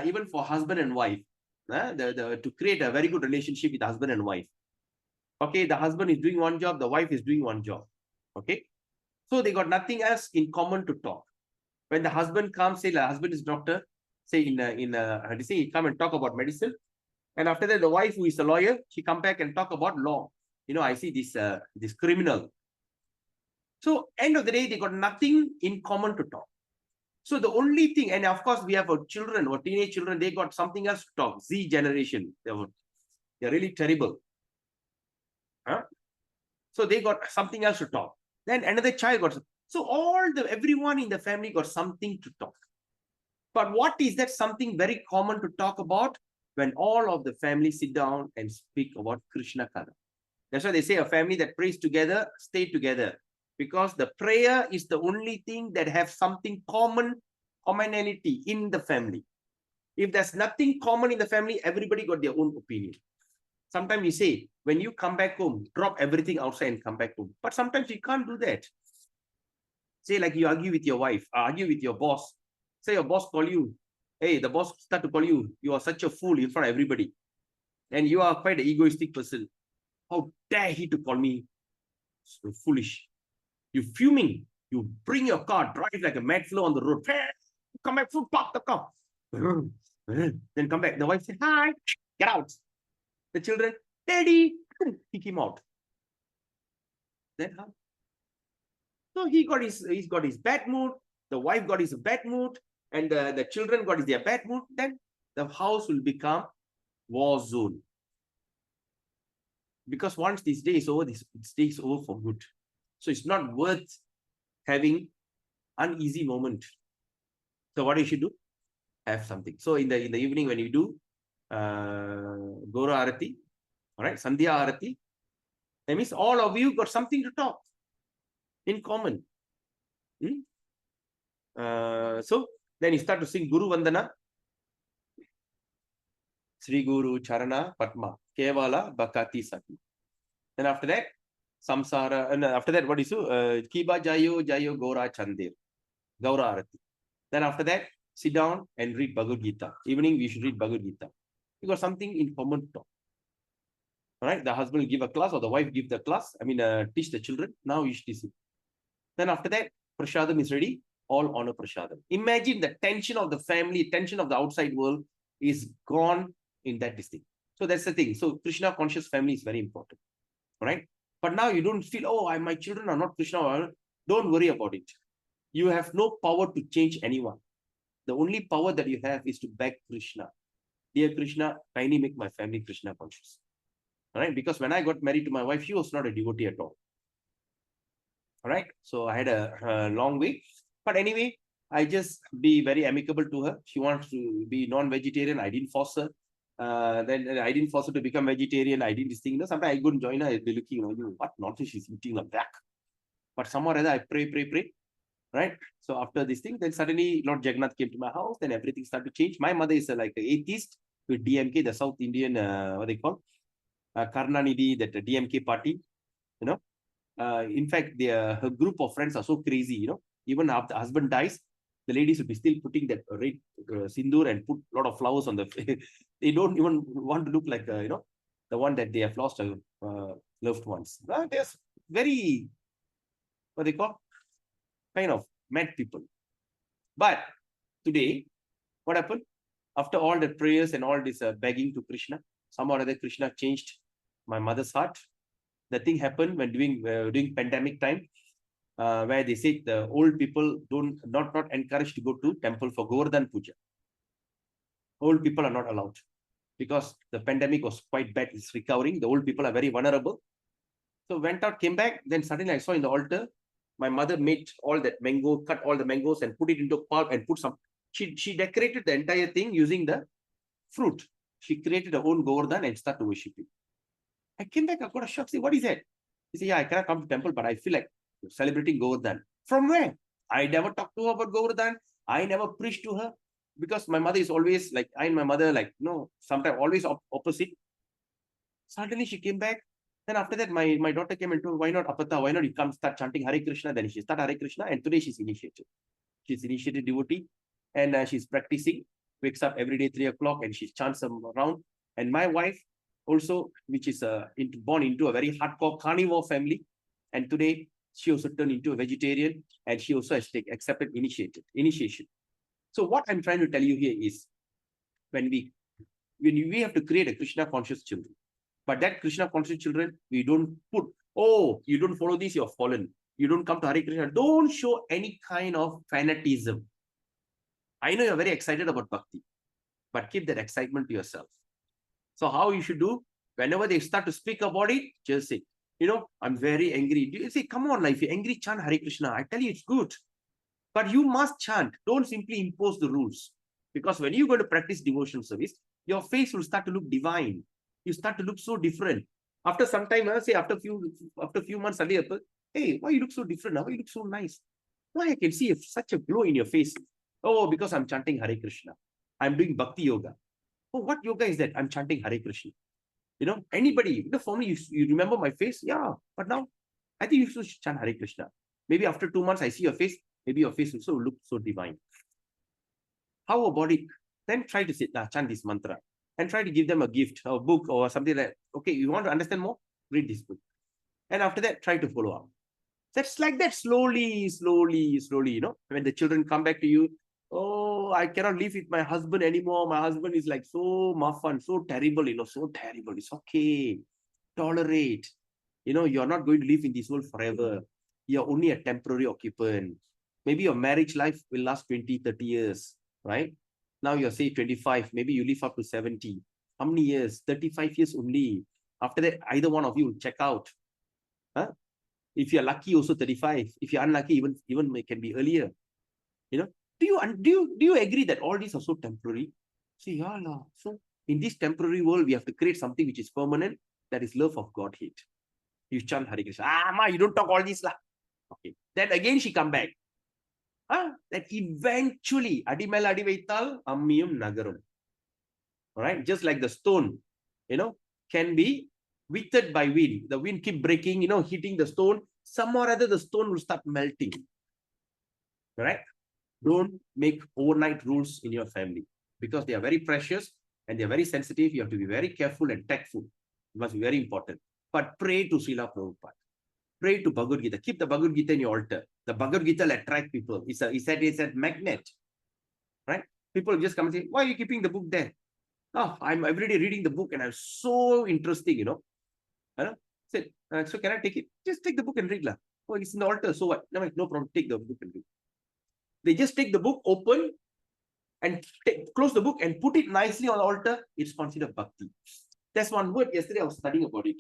even for husband and wife, to create a very good relationship with husband and wife. Okay, the husband is doing one job, the wife is doing one job. Okay, so they got nothing else in common to talk. When the husband comes, say the husband is doctor, say he come and talk about medicine, and after that the wife who is a lawyer, she come back and talk about law. I see this criminal. So end of the day, they got nothing in common to talk. So the only thing, and of course we have our children or teenage children, they got something else to talk. Z generation, they're really terrible. So they got something else to talk. Then another child got. So everyone in the family got something to talk. But what is that something very common to talk about when all of the family sit down and speak about Krishna Katha? That's why they say a family that prays together, stay together. Because the prayer is the only thing that have something commonality in the family. If there's nothing common in the family, everybody got their own opinion. Sometimes we say, when you come back home, drop everything outside and come back home. But sometimes you can't do that. Say like you argue with your wife, argue with your boss. Say your boss call you. Hey, the boss start to call you. You are such a fool in front of everybody. And you are quite an egoistic person. How dare he to call me so foolish? You fuming. You bring your car, drive like a mad flow on the road. Come back, park the car. Then come back. The wife said, hi, get out. The children, daddy, kick him out. Then how? So he's got his bad mood. The wife got his bad mood, and the children got their bad mood. Then the house will become war zone. Because once this day is over, this day is over for good. So it's not worth having uneasy moment. So what you should do? Have something. So in the evening when you do Gora Arati, all right, Sandhya Arati, that means all of you got something to talk in common. So then you start to sing Guru Vandana, Sri Guru Charana Padma, Kevala Bhakati Sati. Then after that, Samsara, and after that, what is it? Kiba Jayo Jayo Gora Chandir, Gaura Arati. Then after that, sit down and read Bhagavad Gita. Evening, we should read Bhagavad Gita. You got something in common to talk. All right, the husband will give a class or the wife give the class. I mean, teach the children. Now you should teach it. Then after that, Prashadam is ready. All honor Prashadam. Imagine the tension of the family, tension of the outside world is gone in that district. So that's the thing. So Krishna conscious family is very important. All right. But now you don't feel, oh, my children are not Krishna. Don't worry about it. You have no power to change anyone. The only power that you have is to beg Krishna. Dear Krishna, kindly make my family Krishna conscious. All right. Because when I got married to my wife, she was not a devotee at all. All right. So I had a long way. But anyway, I just be very amicable to her. She wants to be non-vegetarian. I didn't force her. Then I didn't force her to become vegetarian. I didn't this thing. Sometimes I go and join her. I'll be looking, what nonsense she's eating like that. But somehow or other, I pray. Right. So after this thing, then suddenly Lord Jagannath came to my house. Then everything started to change. My mother is like an atheist with DMK, the South Indian, what they call, Karnanidhi, that DMK party. In fact, her group of friends are so crazy. Even after the husband dies, the ladies will be still putting that red sindoor and put a lot of flowers on the face. They don't even want to look like, the one that they have lost loved ones. They're very, what they call, kind of mad people. But today, what happened? After all the prayers and all this begging to Krishna, somehow or other Krishna changed my mother's heart. The thing happened when during pandemic time, where they said the old people not encouraged to go to temple for Govardhan Puja. Old people are not allowed because the pandemic was quite bad. It's recovering. The old people are very vulnerable. So went out, came back. Then suddenly I saw in the altar, my mother made all that mango, cut all the mangoes and put it into pulp and put some. She decorated the entire thing using the fruit. She created her own Govardhan and started worshiping. I came back, I got a shock. Say, what is that? He said, yeah, I cannot come to temple, but I feel like celebrating Govardhan. From where? I never talked to her about Govardhan. I never preached to her because my mother is always like, I and my mother, like, sometimes always opposite. Suddenly she came back. Then after that, my daughter came and told, why not Apata? Why not you come start chanting Hare Krishna? Then she started Hare Krishna and today she's initiated. She's initiated devotee and she's practicing, wakes up every day 3 o'clock and she chants around. And my wife also, which is born into a very hardcore carnivore family. And today she also turned into a vegetarian and she also has accepted initiation. So what I'm trying to tell you here is when we have to create a Krishna conscious children. But that Krishna conscious children, we don't put, oh, you don't follow this, you're fallen. You don't come to Hare Krishna. Don't show any kind of fanatism. I know you're very excited about bhakti, but keep that excitement to yourself. So how you should do, whenever they start to speak about it, just say, I'm very angry. You say, come on, if you're angry, chant Hare Krishna. I tell you, it's good. But you must chant. Don't simply impose the rules. Because when you're going to practice devotional service, your face will start to look divine. You start to look so different. After some time, say after a few months, hey, why you look so different? Why you look so nice? Why I can see such a glow in your face? Oh, because I'm chanting Hare Krishna. I'm doing Bhakti Yoga. Oh, what yoga is that? I'm chanting Hare Krishna. Anybody, for me, you remember my face? Yeah, but now I think you should chant Hare Krishna. Maybe after 2 months, I see your face. Maybe your face also look so divine. How about it? Then try to chant this mantra and try to give them a gift or a book or something like that. Okay, you want to understand more? Read this book. And after that, try to follow up. That's like that slowly. When the children come back to you, oh, I cannot live with my husband anymore. My husband is like so muffin, so terrible, so terrible. It's okay. Tolerate. You're not going to live in this world forever. You're only a temporary occupant. Maybe your marriage life will last 20, 30 years, right? Now you're say 25, maybe you live up to 70. How many years? 35 years only. After that, either one of you will check out. Huh? If you're lucky, also 35. If you're unlucky, even it can be earlier. You know, do you agree that all these are so temporary? See, yeah, no. So in this temporary world, we have to create something which is permanent, that is love of Godhead. You chant Hare Krishna. Ma, you don't talk all this lah. Okay. Then again she come back. That eventually Adimel Adivaital Ammiyum Nagarum. Alright, just like the stone, can be withered by wind. The wind keep breaking, hitting the stone. Some or other the stone will start melting. Alright? Don't make overnight rules in your family, because they are very precious and they are very sensitive. You have to be very careful and tactful. It must be very important. But pray to Srila Prabhupada. Pray to Bhagavad Gita. Keep the Bhagavad Gita in your altar. The Bhagavad Gita will attract people. It's a magnet. Right? People just come and say, why are you keeping the book there? Oh, I'm every day reading the book and I'm so interesting, Said, so can I take it? Just take the book and read. Oh, it's in the altar. So what? No problem. Take the book and read. They just take the book, open, and close the book and put it nicely on the altar. It's considered bhakti. That's one word. Yesterday I was studying about it.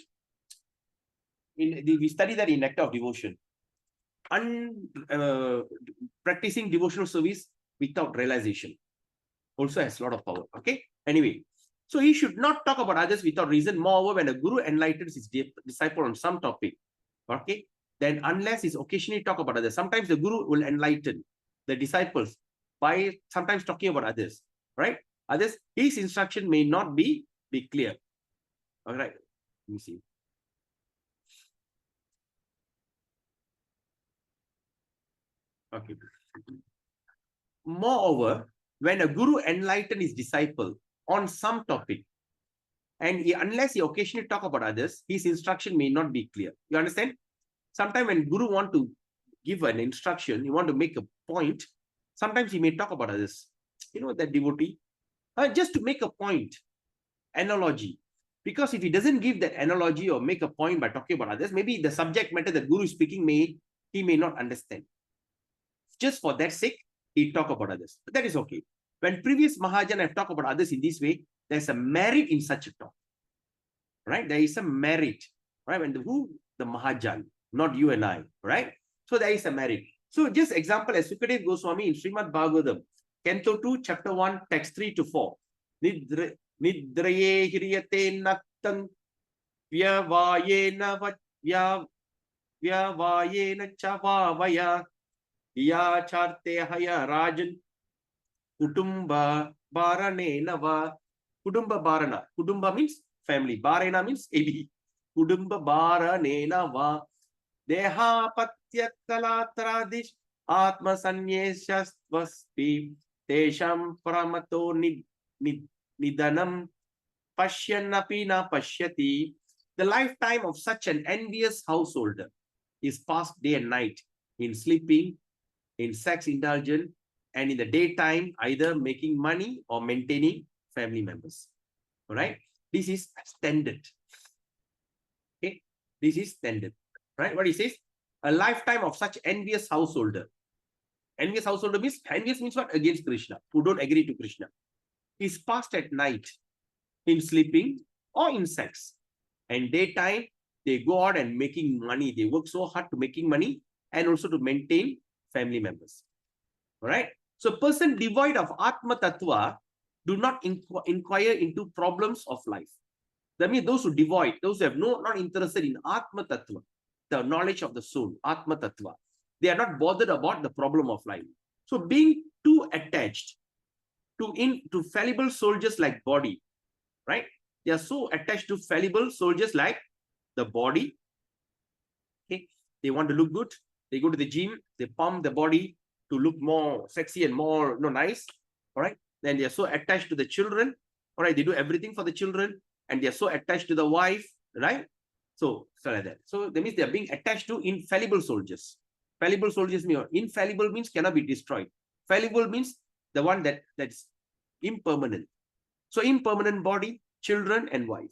We studied that in Nectar of Devotion. Practicing devotional service without realization also has a lot of power. Okay. Anyway, so he should not talk about others without reason. Moreover, when a guru enlightens his disciple on some topic, okay, then unless he's occasionally talk about others, sometimes the guru will enlighten the disciples by sometimes talking about others, right? Others, his instruction may not be clear. All right, let me see. Okay. Moreover, when a guru enlightens his disciple on some topic, and unless he occasionally talk about others, his instruction may not be clear. You understand? Sometimes when guru want to give an instruction, you want to make a point, sometimes he may talk about others. That devotee, just to make a point, analogy. Because if he doesn't give that analogy or make a point by talking about others, maybe the subject matter that guru is speaking he may not understand. Just for that sake, he talk about others. But that is okay. When previous Mahajan have talked about others in this way, there's a merit in such a talk. Right? There is a merit. Right? When the Mahajan, not you and I. Right? So there is a merit. So just example, as Sukadev Goswami in Srimad Bhagavatam, Canto 2, Chapter 1, Text 3 to 4. Nidraye hiriyate naktang vyavayena chavavaya charte haya rajan kutumba barane nava. Kudumba barana. Kudumba means family. Barana means AB. Kudumba barane nava. Deha patya kalatradish atma sanyeshastvaspi tesham paramato nidanam pashyanapi na pashyati. The lifetime of such an envious householder is passed day and night in sleeping, in sex indulgence, and in the daytime either making money or maintaining family members. All right? This is standard. Okay? This is standard. Right? What he says? A lifetime of such envious householder. Envious householder means what? Against Krishna, who don't agree to Krishna. Is passed at night in sleeping or in sex. And daytime, they go out and making money. They work so hard to making money and also to maintain family members. All right? So person devoid of Atma Tattva do not inquire into problems of life. That means those who devoid, those who have not interested in Atma Tattva, the knowledge of the soul, Atma Tattva, they are not bothered about the problem of life. So being too attached to fallible soldiers like body, right? They are so attached to fallible soldiers like the body. Okay, they want to look good. They go to the gym. They pump the body to look more sexy and more nice. All right. Then they are so attached to the children. All right. They do everything for the children, and they are so attached to the wife. Right. So like that. So that means they are being attached to infallible soldiers. Fallible soldiers mean infallible means cannot be destroyed. Fallible means the one that's impermanent. So impermanent body, children, and wife.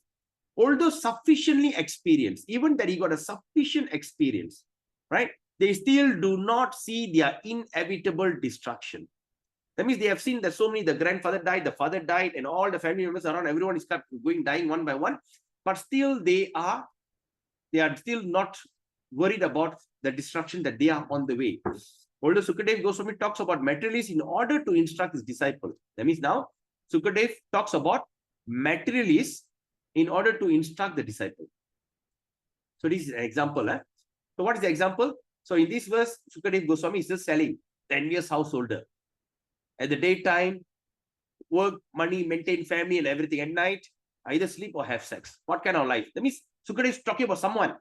Although sufficiently experienced, even that he got a sufficient experience, right? They still do not see their inevitable destruction. That means they have seen that so many, the grandfather died, the father died, and all the family members around, everyone is dying one by one. But still they are still not worried about the destruction that they are on the way. Older Sukadev Goswami talks about materialists in order to instruct his disciple. That means now Sukadev talks about materialists in order to instruct the disciple. So this is an example. So what is the example? So in this verse, Sukadev Goswami is just selling 10 years householder. At the daytime, work, money, maintain family and everything. At night, either sleep or have sex. What kind of life? That means Sukadev is talking about someone.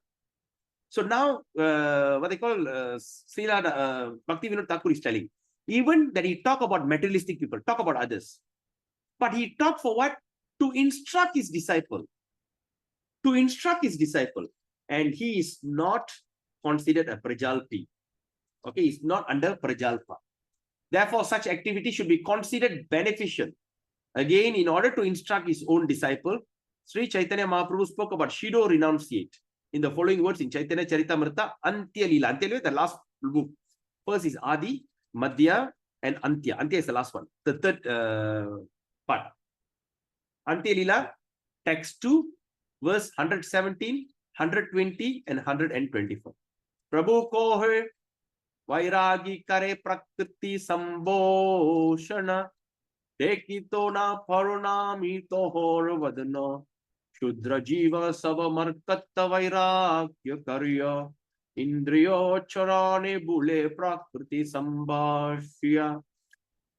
So now, what they call Srila Bhaktivinoda Thakura is telling, even that he talk about materialistic people, talk about others. But he talked for what? To instruct his disciple. To instruct his disciple. And he is not considered a Prajalpi. Okay, he's not under Prajalpa. Therefore, such activity should be considered beneficial. Again, in order to instruct his own disciple, Sri Chaitanya Mahaprabhu spoke about Shido renunciate. In the following words in Chaitanya Charitamrita, Antya Lila. Antya Lila, the last book. First is Adi, Madhya, and Antya. Antya is the last one, the third part. Antya Lila, text 2, verse 117, 120, and 124. Prabhu ko hai vairagi kare prakriti sambhoshana dekito na parunami tohor vadana Shudra jiva sava markatta vairagya karya indriyo charane bule prakriti sambhashya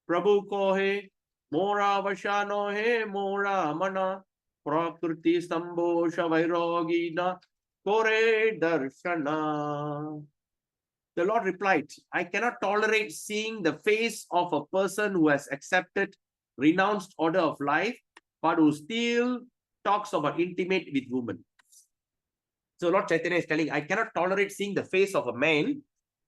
Prabhu ko he mora vashano he mora mana prakriti sambhosha vairagina kore darshana. The Lord replied, I cannot tolerate seeing the face of a person who has accepted renounced order of life, but who still talks about intimate with women. So Lord Chaitanya is telling, I cannot tolerate seeing the face of a man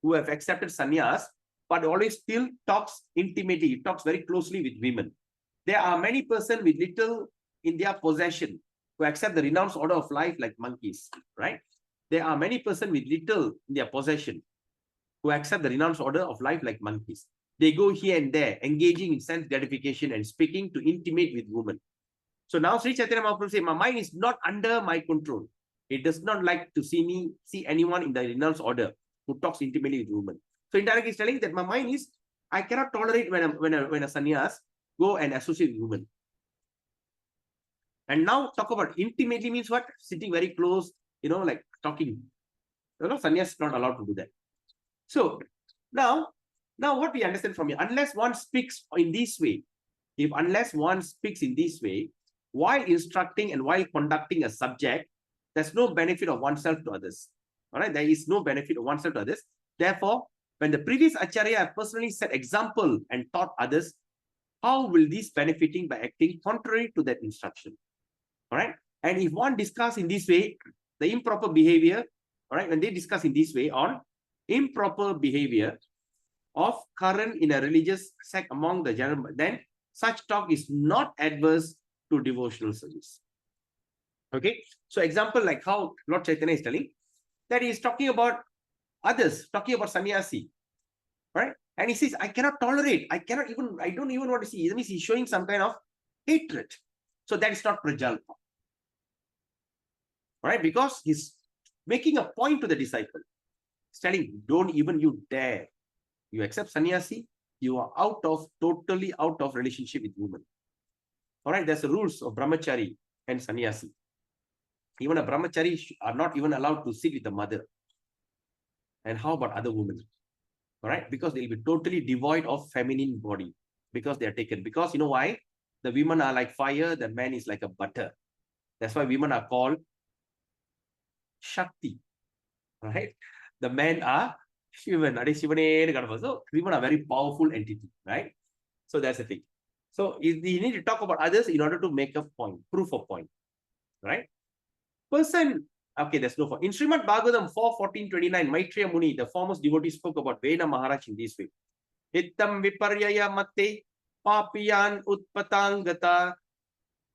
who have accepted sannyas, but always still talks intimately, talks very closely with women. There are many persons with little in their possession who accept the renounced order of life like monkeys, right? There are many persons with little in their possession who accept the renounced order of life like monkeys. They go here and there, engaging in sense gratification and speaking to intimate with women. So now Sri Chaitanya Mahaprabhu says, my mind is not under my control. It does not like to see anyone in the renounced order who talks intimately with women. So indirectly he's telling that my mind is, I cannot tolerate when a sannyas go and associate with women. And now talk about intimately means what? Sitting very close, like talking. Sannyas is not allowed to do that. So now what we understand from here, unless one speaks in this way, unless one speaks in this way, while instructing and while conducting a subject, there's no benefit of oneself to others. All right, there is no benefit of oneself to others. Therefore, when the previous Acharya have personally set example and taught others, how will these benefiting by acting contrary to that instruction? All right, and if one discuss in this way, the improper behavior, all right, when they discuss in this way on improper behavior of current in a religious sect among the general, then such talk is not adverse to devotional service. Okay, so example like how Lord Chaitanya is telling that he is talking about others, talking about sannyasi, right? And he says, I cannot tolerate, I don't even want to see. That means he's showing some kind of hatred. So that is not Prajalpa. Right? Because he's making a point to the disciple. He's telling, don't even you dare. You accept sannyasi, you are totally out of relationship with women. All right, there's the rules of brahmachari and sannyasi. Even a brahmachari are not even allowed to sit with the mother. And how about other women? All right, because they'll be totally devoid of feminine body because they are taken. Because you know why? The women are like fire, the man is like a butter. That's why women are called Shakti. Right? The men are Shivan. So women are very powerful entity, right? So that's the thing. So you need to talk about others in order to make a point, proof of point, right? Person, okay, there's no point. In Srimad Bhagavatam 4:14-29, Maitreya Muni, the foremost devotee, spoke about Vena Maharaj in this way. Hittam viparyaya mate papiyan utpatangata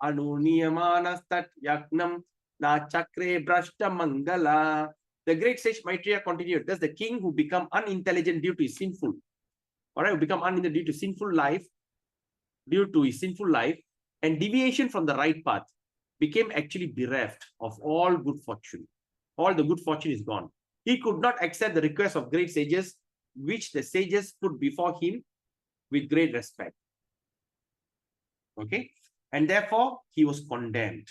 anuniyamanastat yaknam na chakre brashta mangala. The great sage Maitreya continued, thus the king who become unintelligent due to his sinful all right, become unhindered due to sinful life, due to his sinful life and deviation from the right path, became actually bereft of all good fortune. All the good fortune is gone. He could not accept the request of great sages, which the sages put before him with great respect. Okay, and therefore he was condemned.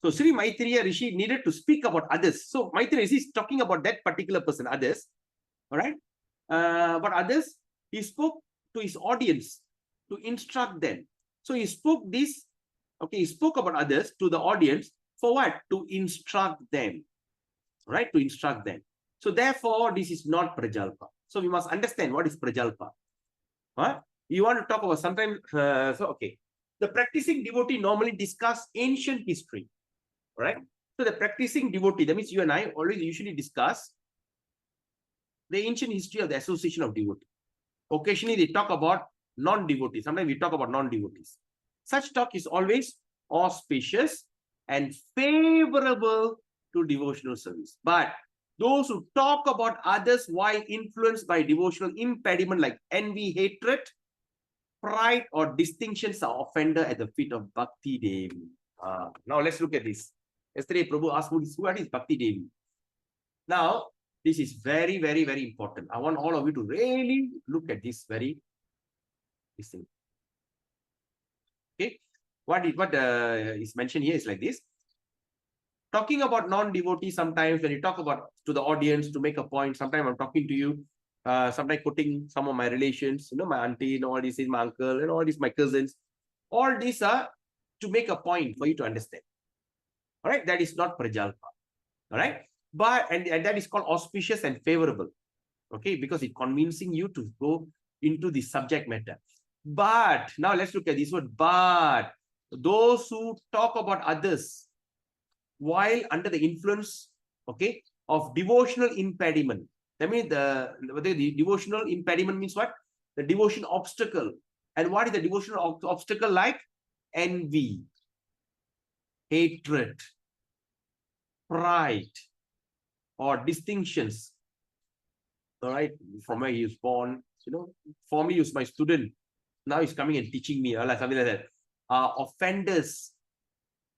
So Sri Maitreya Rishi needed to speak about others. So Maitreya Rishi is talking about that particular person, others. All right, but others, he spoke to his audience to instruct them. So he spoke this, okay, he spoke about others to the audience for what? To instruct them, right? To instruct them. So therefore, this is not Prajalpa. So we must understand what is Prajalpa. Huh? You want to talk about sometimes, okay. The practicing devotee normally discuss ancient history, right? So the practicing devotee, that means you and I always usually discuss the ancient history of the association of devotees. Occasionally they talk about non-devotees. Sometimes we talk about non-devotees. Such talk is always auspicious and favorable to devotional service. But those who talk about others while influenced by devotional impediment like envy, hatred, pride, or distinctions are offender at the feet of Bhakti Devi. Now let's look at this. Yesterday, Prabhu asked me, what is Bhakti Devi? Now, this is very, very, very important. I want all of you to really look at this thing. Okay, what is mentioned here is like this. Talking about non-devotees, sometimes when you talk about to the audience to make a point, sometimes I'm talking to you, sometimes quoting some of my relations, you know, my auntie, and all this is my uncle, and all these my cousins. All these are to make a point for you to understand. All right, that is not Prajalpa. All right, but and that is called auspicious and favorable. Okay, because it's convincing you to go into the subject matter. But now let's look at this word. But those who talk about others while under the influence, okay, of devotional impediment. That means the devotional impediment means what? The devotion obstacle. And what is the devotional obstacle like? Envy, hatred, pride, or distinctions. All right, from where he was born, you know, for me, he was my student. Now he's coming and teaching me, something like that. Offenders.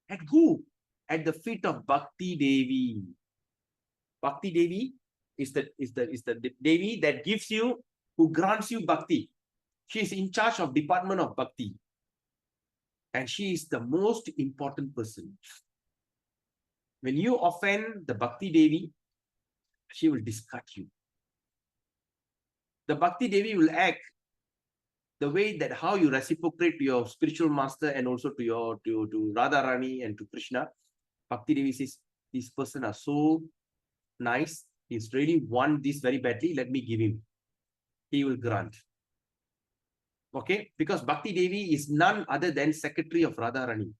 At who? At the feet of Bhakti Devi. Bhakti Devi is the Devi that gives you, who grants you bhakti. She is in charge of department of bhakti. And she is the most important person. When you offend the Bhakti Devi, she will discard you. The Bhakti Devi will act the way that how you reciprocate to your spiritual master and also to your to Radharani and to Krishna. Bhakti Devi says, this person are so nice. He's really want this very badly. Let me give him. He will grant. Okay, because Bhakti Devi is none other than secretary of Radharani.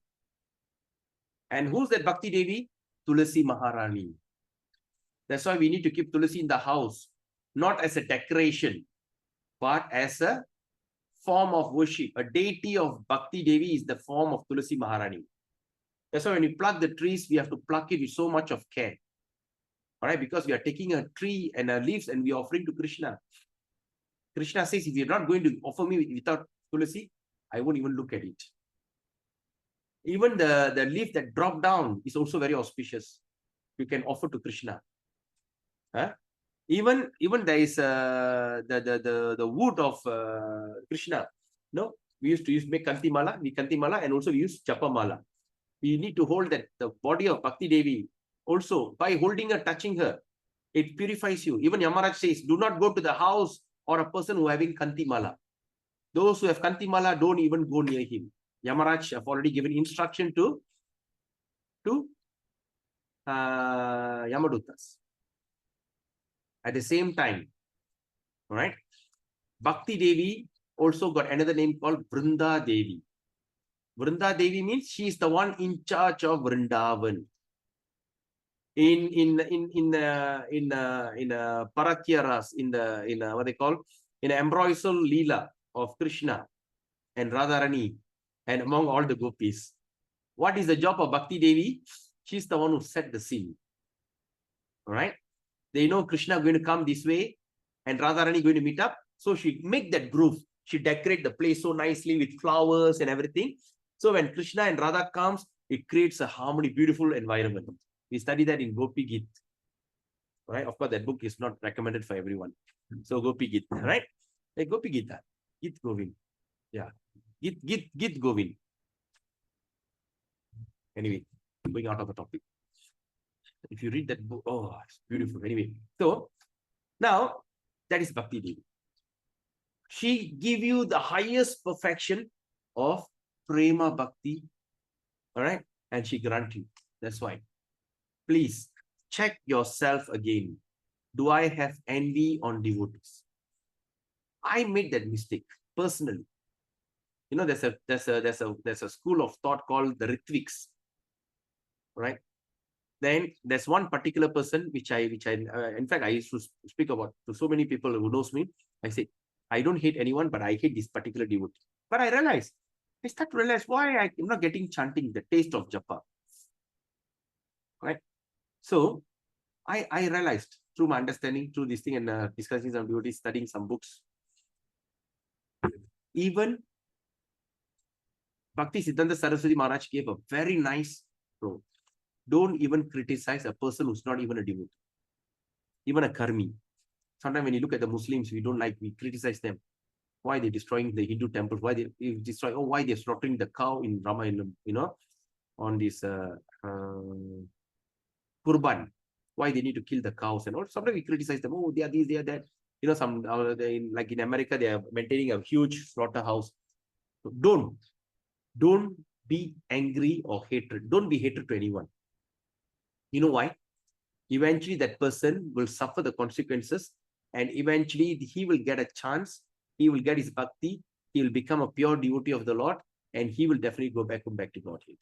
And who's that Bhakti Devi? Tulasi Maharani. That's why we need to keep Tulasi in the house, not as a decoration, but as a form of worship. A deity of Bhakti Devi is the form of Tulasi Maharani. That's why when you pluck the trees, we have to pluck it with so much of care. All right, because we are taking a tree and a leaves and we are offering to Krishna. Krishna says, if you're not going to offer me without Tulasi, I won't even look at it. Even the leaf that dropped down is also very auspicious. You can offer to Krishna. Huh? Even there is the wood of Krishna. No, we used to make Kantimala, and also we use Japamala. We need to hold that the body of Bhakti Devi also by holding her, touching her, it purifies you. Even Yamaraj says, do not go to the house or a person who having Kantimala. Those who have Kantimala, don't even go near him. Yamaraj have already given instruction to Yamadutas. At the same time, all right, Bhakti Devi also got another name called Vrinda Devi. Vrinda Devi means she is the one in charge of Vrindavan. In Paratyaras, in what they call, in the ambrosial Leela of Krishna and Radharani, and among all the gopis. What is the job of Bhakti Devi? She's the one who set the scene. All right. They know Krishna going to come this way and Radharani going to meet up. So she make that groove. She decorate the place so nicely with flowers and everything. So when Krishna and Radha comes, it creates a harmony, beautiful environment. We study that in Gopi Git. Right? Of course, that book is not recommended for everyone. So Gopi Git, right? Hey, Gopi Gita, Git Govind. Yeah. Git Govind. Anyway, going out of the topic. If you read that book, oh, it's beautiful. Anyway, so now that is Bhakti Devi. She give you the highest perfection of Prema Bhakti. All right. And she grant you. That's why. Please check yourself again. Do I have envy on devotees? I made that mistake personally. You know, there's a school of thought called the Ritviks. Right. Then there's one particular person which in fact I used to speak about to so many people who knows me. I say, I don't hate anyone, but I hate this particular devotee. But I start to realize why I'm not getting chanting, the taste of japa. Right? So I realized through my understanding, through this thing and discussing some devotees, studying some books, even Bhakti Siddhanta Saraswati Maharaj gave a very nice quote. Don't even criticize a person who's not even a devotee, even a karmi. Sometimes when you look at the Muslims, we criticize them. Why they're destroying the Hindu temples? Why they destroy? Oh, why they're slaughtering the cow in Ramayana? You know, on this Kurban. Why they need to kill the cows and all? Sometimes we criticize them. Oh, they are this, they are that. You know, like in America, they are maintaining a huge slaughterhouse. So don't be angry or hatred. Don't be hatred to anyone. You know why? Eventually, that person will suffer the consequences, and eventually he will get a chance. He will get his bhakti. He will become a pure devotee of the Lord, and he will definitely go back to Godhead.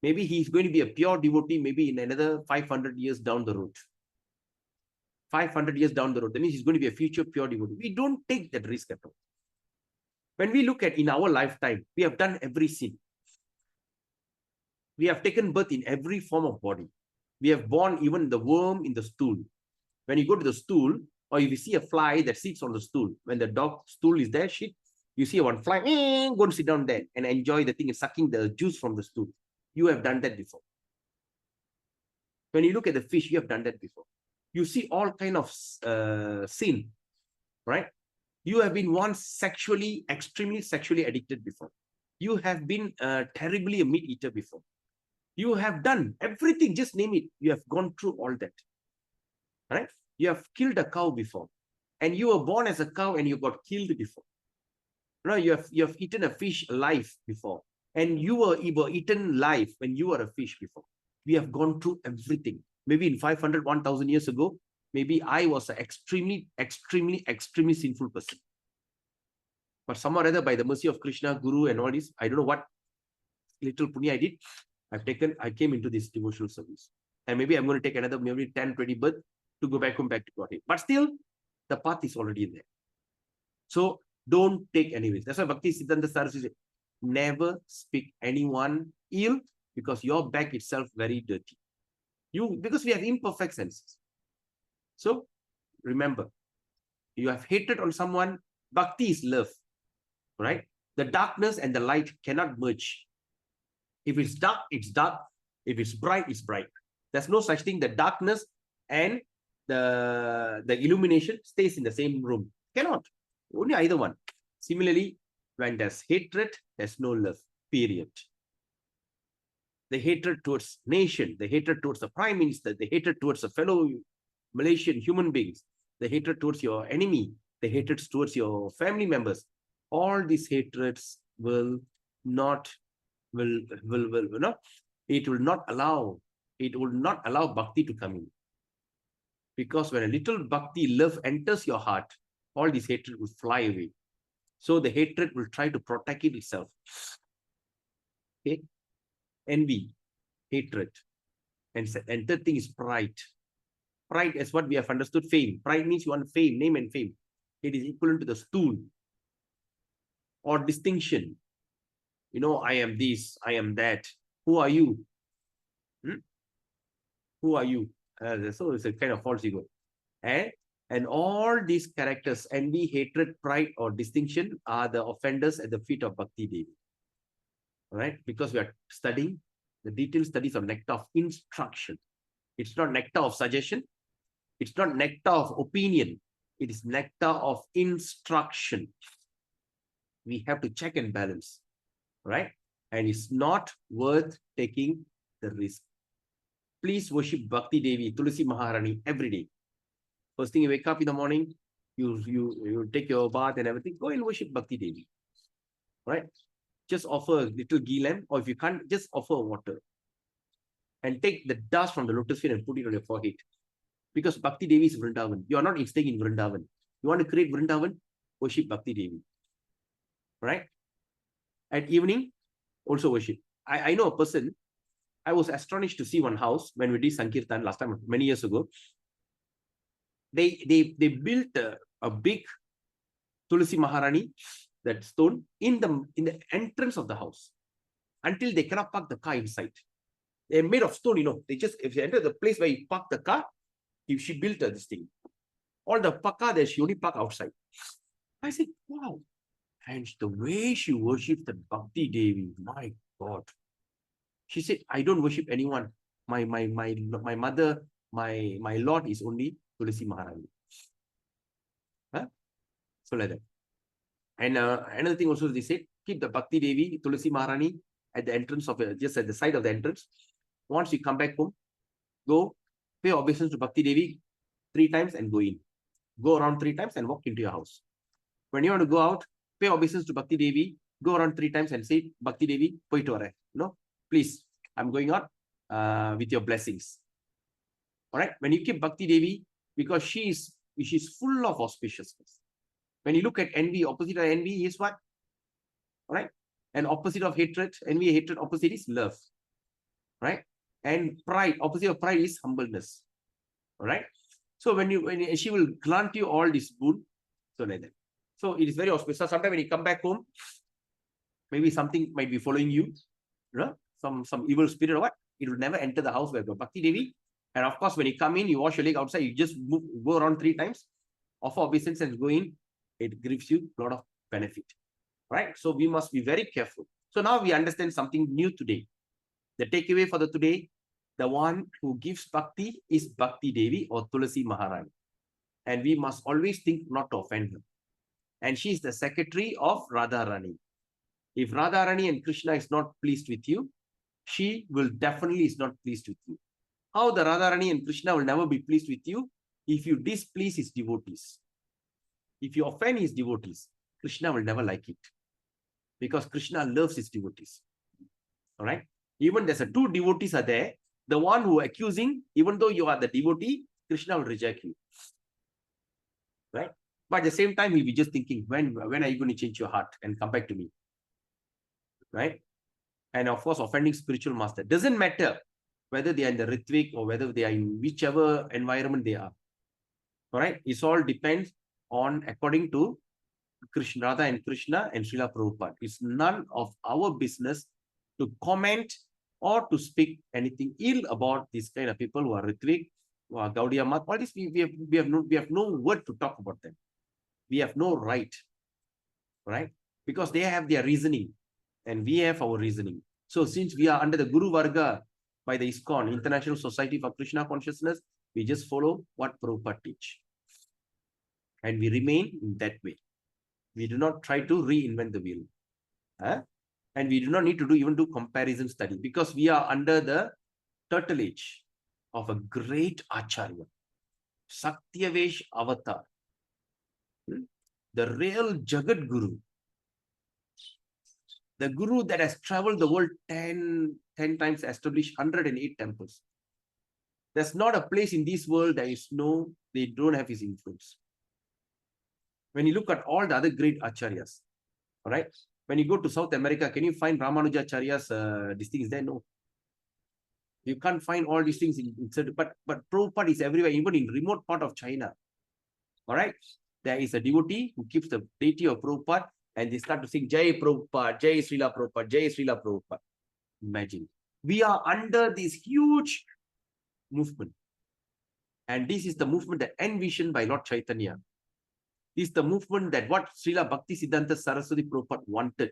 Maybe he's going to be a pure devotee, maybe in another 500 years down the road. 500 years down the road. That means he's going to be a future pure devotee. We don't take that risk at all. When we look at in our lifetime, we have done every sin. We have taken birth in every form of body. We have born even the worm in the stool. When you go to the stool, or if you see a fly that sits on the stool, when the dog stool is there, you see one fly, go and sit down there and enjoy the thing and sucking the juice from the stool. You have done that before. When you look at the fish, you have done that before. You see all kind of sin, right? You have been once extremely sexually addicted before. You have been terribly a meat eater before. You have done everything, just name it. You have gone through all that, right? You have killed a cow before, and you were born as a cow and you got killed before. No, you have eaten a fish alive before, and you were eaten live when you were a fish before. We have gone through everything. Maybe in 500, 1,000 years ago, maybe I was an extremely sinful person. But somehow or other, by the mercy of Krishna, Guru, and all this, I don't know what little punya I did. I came into this devotional service. And maybe I'm going to take another maybe 10, 20 birth to go back home, back to Godhead. But still, the path is already there. So don't take any risk. That's why Bhakti Siddhanta Saraswati said, never speak anyone ill because your back itself very dirty. Because we have imperfect senses. So remember, you have hatred on someone, Bhakti is love, right? The darkness and the light cannot merge. If it's dark, it's dark. If it's bright, it's bright. There's no such thing. The darkness and the illumination stays in the same room. Cannot. Only either one. Similarly, when there's hatred, there's no love. Period. The hatred towards nation, the hatred towards the prime minister, the hatred towards a fellow Malaysian human beings, the hatred towards your enemy, the hatred towards your family members, all these hatreds will not allow bhakti to come in. Because when a little bhakti love enters your heart, all this hatred will fly away. So the hatred will try to protect it itself. Okay? Envy, hatred. And third thing is pride. Pride is what we have understood, fame. Pride means you want fame, name and fame. It is equivalent to the stool or distinction. You know, I am this, I am that. Who are you? Who are you? So it's a kind of false ego. And And all these characters, envy, hatred, pride, or distinction, are the offenders at the feet of Bhakti Devi. Right? Because we are studying the detailed studies of nectar of instruction. It's not nectar of suggestion. It's not nectar of opinion. It is nectar of instruction. We have to check and balance, right? And it's not worth taking the risk. Please worship Bhakti Devi, Tulasi Maharani every day. First thing you wake up in the morning, you take your bath and everything, go and worship Bhakti Devi, right? Just offer a little ghee lamp, or if you can't, just offer water. And take the dust from the lotus feet and put it on your forehead. Because Bhakti Devi is Vrindavan. You are not staying in Vrindavan. You want to create Vrindavan? Worship Bhakti Devi. Right? At evening, also worship. I know a person, I was astonished to see one house when we did Sankirtan last time, many years ago. They built a big Tulasi Maharani, that stone, in the entrance of the house, until they cannot park the car inside. They're made of stone, you know. They just, if you enter the place where you park the car, if she built this thing, all the car there, she only park outside. I said, wow. And the way she worshipped the Bhakti Devi, my God. She said, I don't worship anyone. My mother, my Lord is only Tulasi Maharani. Huh? So like that. And another thing also, they said, keep the Bhakti Devi, Tulasi Maharani at the entrance of just at the side of the entrance. Once you come back home, go pay obeisance to Bhakti Devi 3 times and go in. Go around 3 times and walk into your house. When you want to go out, pay obeisance to Bhakti Devi, go around 3 times and say, Bhakti Devi, poitu varen. No, please, I'm going out with your blessings. All right. When you keep Bhakti Devi, because she's full of auspiciousness. When you look at envy, opposite of envy is what? All right. And opposite of hatred, envy, hatred, opposite is love. Right. And pride, opposite of pride is humbleness. All right. So when she will grant you all this boon, so like that. So it is very auspicious. So sometimes when you come back home, maybe something might be following you, some evil spirit or what, it will never enter the house where the Bhakti Devi. And of course, when you come in, you wash your leg outside, you just go around 3 times, offer obeisance and go in, it gives you a lot of benefit. Right? So we must be very careful. So now we understand something new today. The takeaway for the today, the one who gives Bhakti is Bhakti Devi or Tulasi Maharani. And we must always think not to offend her. And she is the secretary of Radharani. If Radharani and Krishna is not pleased with you, she will definitely is not pleased with you. How the Radharani and Krishna will never be pleased with you? If you displease his devotees. If you offend his devotees, Krishna will never like it. Because Krishna loves his devotees. All right? Even there's 2 devotees are there. The one who accusing, even though you are the devotee, Krishna will reject you. Right? But at the same time, he'll be just thinking, when are you going to change your heart and come back to me? Right? And of course, offending spiritual master. Doesn't matter whether they are in the Ritvik or whether they are in whichever environment they are. All right? It all depends on according to Krishna, Radha and Krishna and Srila Prabhupada. It's none of our business to comment or to speak anything ill about these kind of people who are Ritvik, who are Gaudiya Mat. All this, we have no word to talk about them. We have no right. Right? Because they have their reasoning and we have our reasoning. So since we are under the Guru Varga by the ISKCON, International Society for Krishna Consciousness, we just follow what Prabhupada teach. And we remain in that way. We do not try to reinvent the wheel. And we do not need to even do comparison study because we are under the tutelage of a great Acharya, Satyavesh Avatar, the real Jagat Guru, the Guru that has traveled the world 10 times, established 108 temples. There's not a place in this world that they don't have his influence. When you look at all the other great Acharyas, all right? When you go to South America, can you find Ramanujacharya's these things there? No. You can't find all these things but Prabhupada is everywhere, even in remote part of China. All right? There is a devotee who keeps the deity of Prabhupada and they start to sing Jai Prabhupada, Jai Srila Prabhupada, Jai Srila Prabhupada. Imagine. We are under this huge movement. And this is the movement that envisioned by Lord Chaitanya. This is the movement that what Srila Bhakti Siddhanta Saraswati Prabhupada wanted.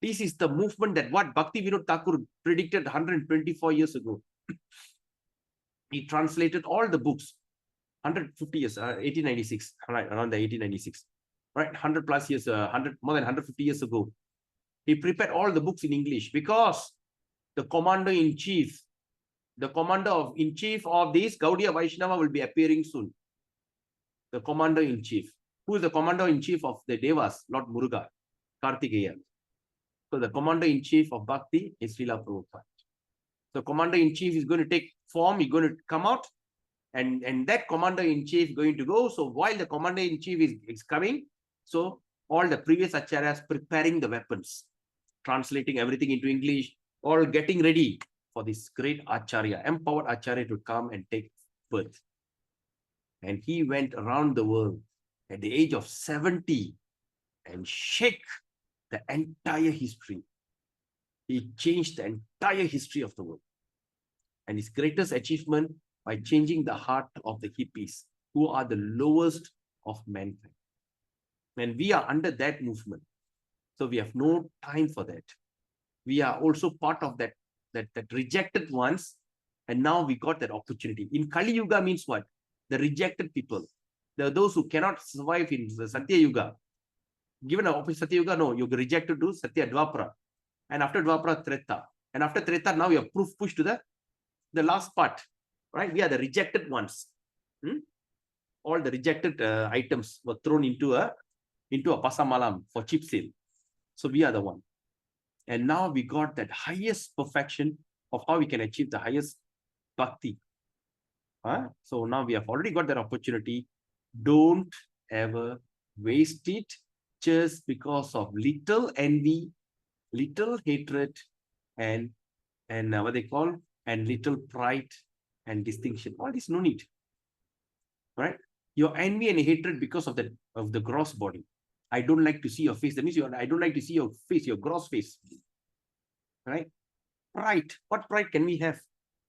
This is the movement that what Bhaktivinoda Thakur predicted 124 years ago. He translated all the books, 150 years, 1896, right, around the 1896, right, 100 plus years, more than 150 years ago. He prepared all the books in English because the commander-in-chief, the commander-in-chief of this Gaudiya Vaishnava will be appearing soon. The commander-in-chief. Who is the commander-in-chief of the Devas? Lord Muruga, Kartikeya. So the commander-in-chief of Bhakti is Srila Prabhupada. So commander-in-chief is going to take form, he's going to come out, and that commander-in-chief is going to go. So while the commander-in-chief is coming, so all the previous acharyas preparing the weapons, translating everything into English, all getting ready for this great acharya, empowered acharya to come and take birth. And he went around the world at the age of 70 and shake the entire history. He changed the entire history of the world. And his greatest achievement by changing the heart of the hippies, who are the lowest of mankind. And we are under that movement. So we have no time for that. We are also part of that rejected ones. And now we got that opportunity. In Kali Yuga means what? The rejected people. There are those who cannot survive in the Satya Yuga. Given an opportunity Satya Yuga, no, you're rejected to Satya Dwapara. And after Dwapara, Treta. And after Treta, now you are pushed to the last part. Right? We are the rejected ones. All the rejected items were thrown into a pasamalam for cheap sale. So we are the one. And now we got that highest perfection of how we can achieve the highest bhakti. So now we have already got that opportunity. Don't ever waste it just because of little envy, little hatred, and what they call, and little pride and distinction. All this no need. Right? Your envy and hatred because of the gross body. I don't like to see your face. That means I don't like to see your face, your gross face. Right? Pride. What pride can we have?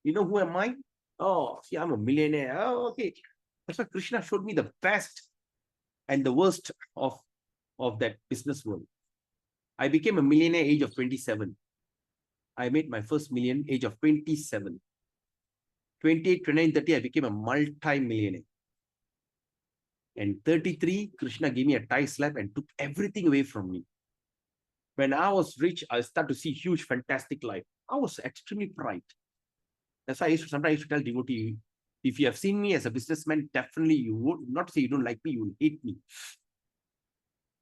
You know who am I? Oh, see, I'm a millionaire. Oh, okay. That's why Krishna showed me the best and the worst of that business world. I became a millionaire age of 27. I made my first million age of 27. 28, 29, 30, I became a multi-millionaire. And 33, Krishna gave me a tie slap and took everything away from me. When I was rich, I started to see huge, fantastic life. I was extremely pride. That's why sometimes I used to tell devotee, if you have seen me as a businessman, definitely you would not say you don't like me, you will hate me.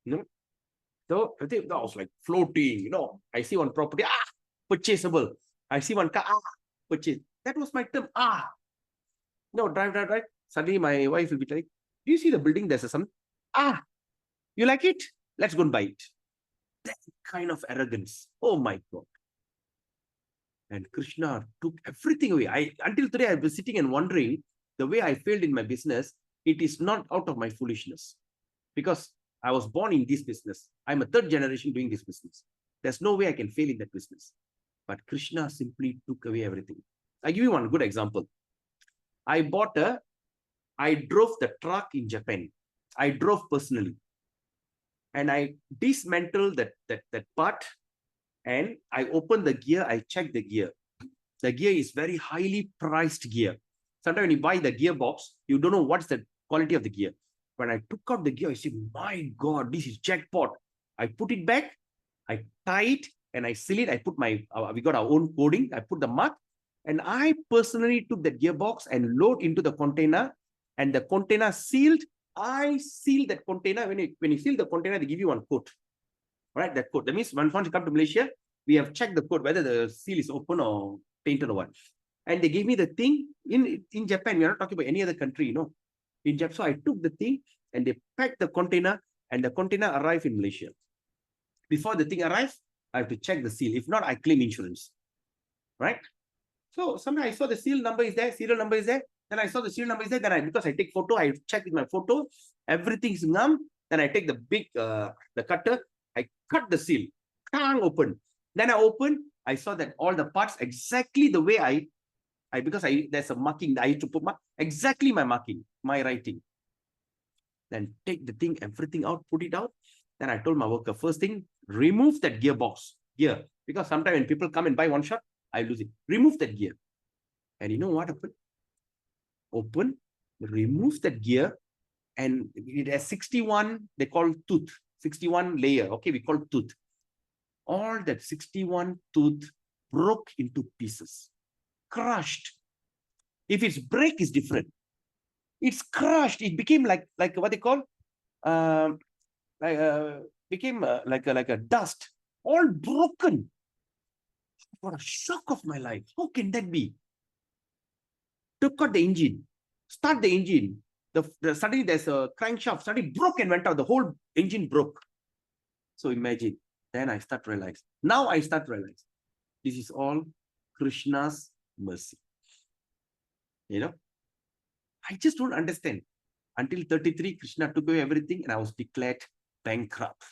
You know? So I think that was like floating, you know. I see one property, purchasable. I see one car, purchase. That was my term, No, drive. Suddenly my wife will be like, do you see the building? There's some, you like it? Let's go and buy it. That kind of arrogance. Oh my God. And Krishna took everything away. Until today, I was sitting and wondering, the way I failed in my business, it is not out of my foolishness. Because I was born in this business. I'm a third generation doing this business. There's no way I can fail in that business. But Krishna simply took away everything. I'll give you one good example. I drove the truck in Japan. I drove personally. And I dismantled that part. And I opened the gear, I checked the gear. The gear is very highly priced gear. Sometimes when you buy the gearbox, you don't know what's the quality of the gear. When I took out the gear, I said, my God, this is jackpot. I put it back, I tie it, and I seal it. I put we got our own coding. I put the mark. And I personally took that gearbox and load into the container. And the container sealed. I sealed that container. When you seal the container, they give you one code. Right, that code. That means once you come to Malaysia, we have checked the code, whether the seal is open or tainted or what. And they gave me the thing in Japan. We are not talking about any other country, you know. In Japan, so I took the thing and they packed the container, and the container arrived in Malaysia. Before the thing arrives, I have to check the seal. If not, I claim insurance. Right? So sometimes I saw the seal number is there, serial number is there. Then I saw the serial number is there. Then because I take photo, I check with my photo. Everything's numb. Then I take the big the cutter. I cut the seal. Open. Then I open. I saw that all the parts exactly the way I because there's a marking. I used to put exactly my marking, my writing. Then take the thing, everything out, put it out. Then I told my worker, first thing, remove that gearbox. Gear. Because sometimes when people come and buy one shot, I lose it. Remove that gear. And you know what happened? Open, remove that gear, and it has 61, they call tooth, 61 layer. Okay, we call tooth. All that 61 tooth broke into pieces, crushed. If it's break, is different. It's crushed. It became like what they call, became like a dust, all broken. What a shock of my life! How can that be? Took out the engine, start the engine. Suddenly there's a crankshaft. Suddenly broke and went out. The whole engine broke. So imagine. Then I start realizing. Now I start realizing. This is all Krishna's mercy. You know, I just don't understand. Until 33, Krishna took away everything and I was declared bankrupt.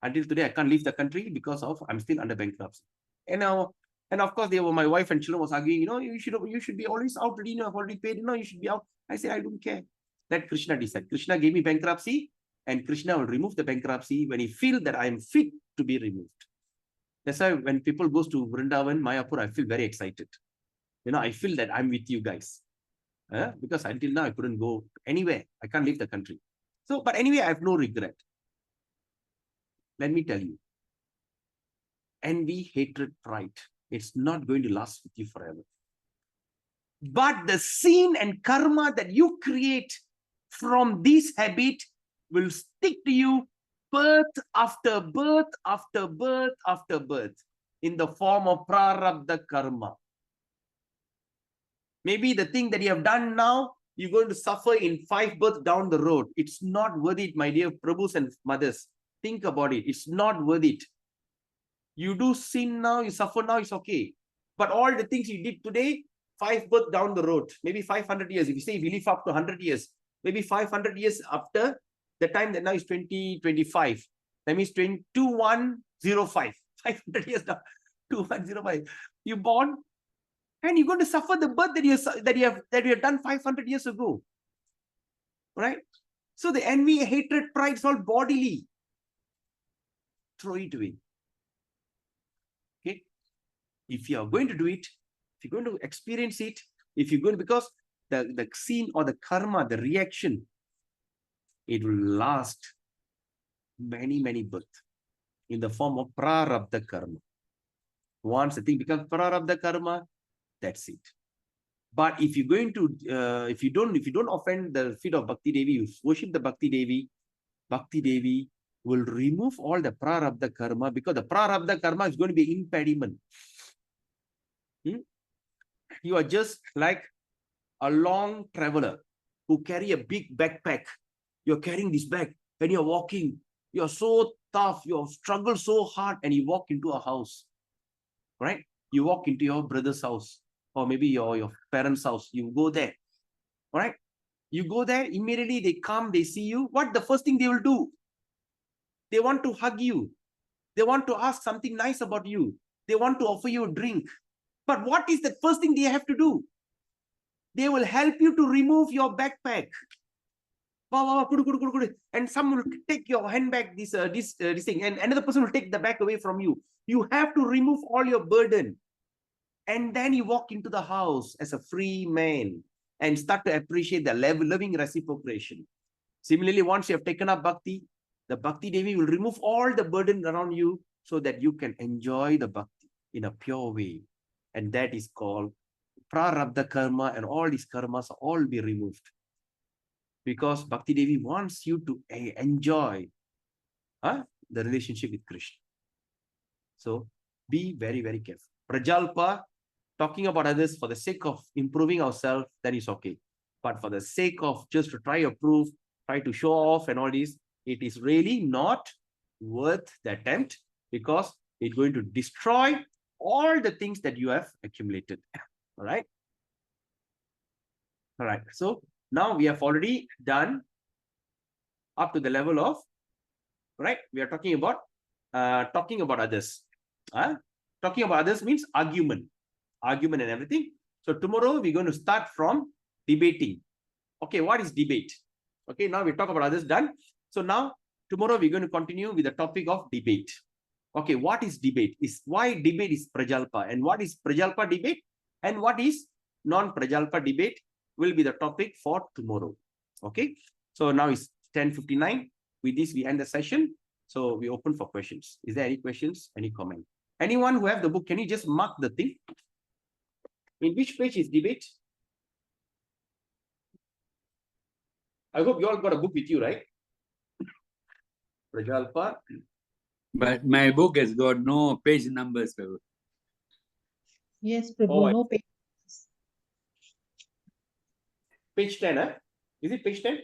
Until today, I can't leave the country because of I'm still under bankruptcy. And now, and of course, my wife and children was arguing, you should be always out, I've already paid, you should be out. I said, I don't care. Let Krishna decide. Krishna gave me bankruptcy, and Krishna will remove the bankruptcy when he feels that I am fit to be removed. That's why when people goes to Vrindavan, Mayapur, I feel very excited. I feel that I'm with you guys. Because until now, I couldn't go anywhere. I can't leave the country. So, but anyway, I have no regret. Let me tell you. Envy, hatred, pride. It's not going to last with you forever. But the sin and karma that you create from this habit will stick to you birth after birth after birth after birth in the form of prarabdha karma. Maybe the thing that you have done now, you're going to suffer in 5 births down the road. It's not worth it, my dear Prabhus and mothers. Think about it. It's not worth it. You do sin now, you suffer now, it's okay. But all the things you did today, 5 births down the road, maybe 500 years. If you say if you live up to 100 years, maybe 500 years after the time that now is 2025. That means 2105. 500 years now, 2105. You born, and you're going to suffer the birth that you have done 500 years ago. Right? So the envy, hatred, pride is all bodily. Throw it away. Okay? If you are going to do it, if you're going to experience it, if you're going to, because the sin or the karma, the reaction, it will last many, many births in the form of prarabdha karma. Once the thing becomes prarabdha karma, that's it. But if you're going to, if you don't offend the feet of Bhakti Devi, you worship the Bhakti Devi will remove all the prarabdha karma, because the prarabdha karma is going to be impediment. You are just like a long traveler who carry a big backpack. You're carrying this bag and you're walking. You're so tough. You struggle so hard, and you walk into a house. Right? You walk into your brother's house, or maybe your parents' house. You go there. Right? You go there, immediately they come, they see you. What the first thing they will do? They want to hug you. They want to ask something nice about you. They want to offer you a drink. But what is the first thing they have to do? They will help you to remove your backpack. And some will take your handbag, this thing, and another person will take the bag away from you. You have to remove all your burden. And then you walk into the house as a free man and start to appreciate the loving reciprocation. Similarly, once you have taken up bhakti, the Bhakti Devi will remove all the burden around you so that you can enjoy the bhakti in a pure way. And that is called prarabdha karma, and all these karmas all be removed. Because Bhakti Devi wants you to enjoy the relationship with Krishna. So be very, very careful. Prajalpa, talking about others for the sake of improving ourselves, that is okay. But for the sake of just to try to prove, try to show off and all this, it is really not worth the attempt, because it's going to destroy all the things that you have accumulated. All right. All right. So now we have already done up to the level of, right? We are talking about others. Talking about others means argument and everything. So tomorrow we're going to start from debating. Okay, what is debate? Okay, now we talk about others done. So now tomorrow we're going to continue with the topic of debate. Okay, what is debate? Is why debate is Prajalpa, and what is Prajalpa debate, and what is non-Prajalpa debate will be the topic for tomorrow. Okay, so now it's 10:59. With this, we end the session. So we open for questions. Is there any questions? Any comment? Anyone who have the book, can you just mark the thing? In which page is debate? I hope you all got a book with you, right? Prajalpa. But my book has got no page numbers, Prabhu. Yes, Prabhu, Oh, no pain. Page 10, huh? Is it page 10?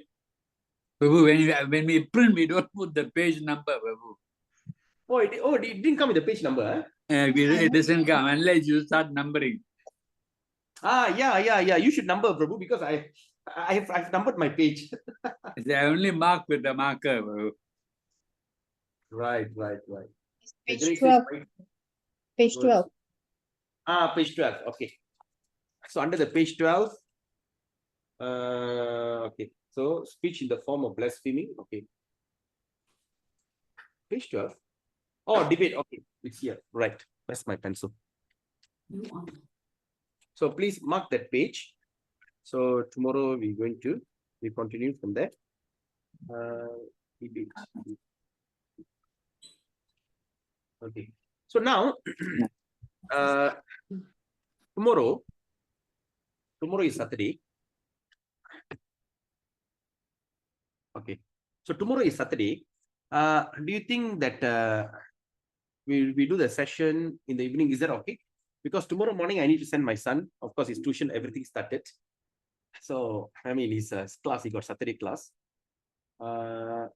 Prabhu, when we print, we don't put the page number, Prabhu. Oh, it didn't come with the page number, huh? It doesn't come unless you start numbering. Yeah. You should number, Prabhu, because I've numbered my page. I only mark with the marker, Prabhu. Right. Page 12. Page 12. Page 12. Okay. So under the page 12, okay. So speech in the form of blasphemy. Okay. Page 12. Oh, debate. Okay, it's here. Right. That's my pencil. So please mark that page. So tomorrow we continue from there. Debate. Okay. So now, tomorrow is Saturday. Okay. So tomorrow is Saturday. Do you think that we do the session in the evening? Is that okay? Because tomorrow morning I need to send my son. Of course, his tuition, everything started. So I mean, his class, he got Saturday class. I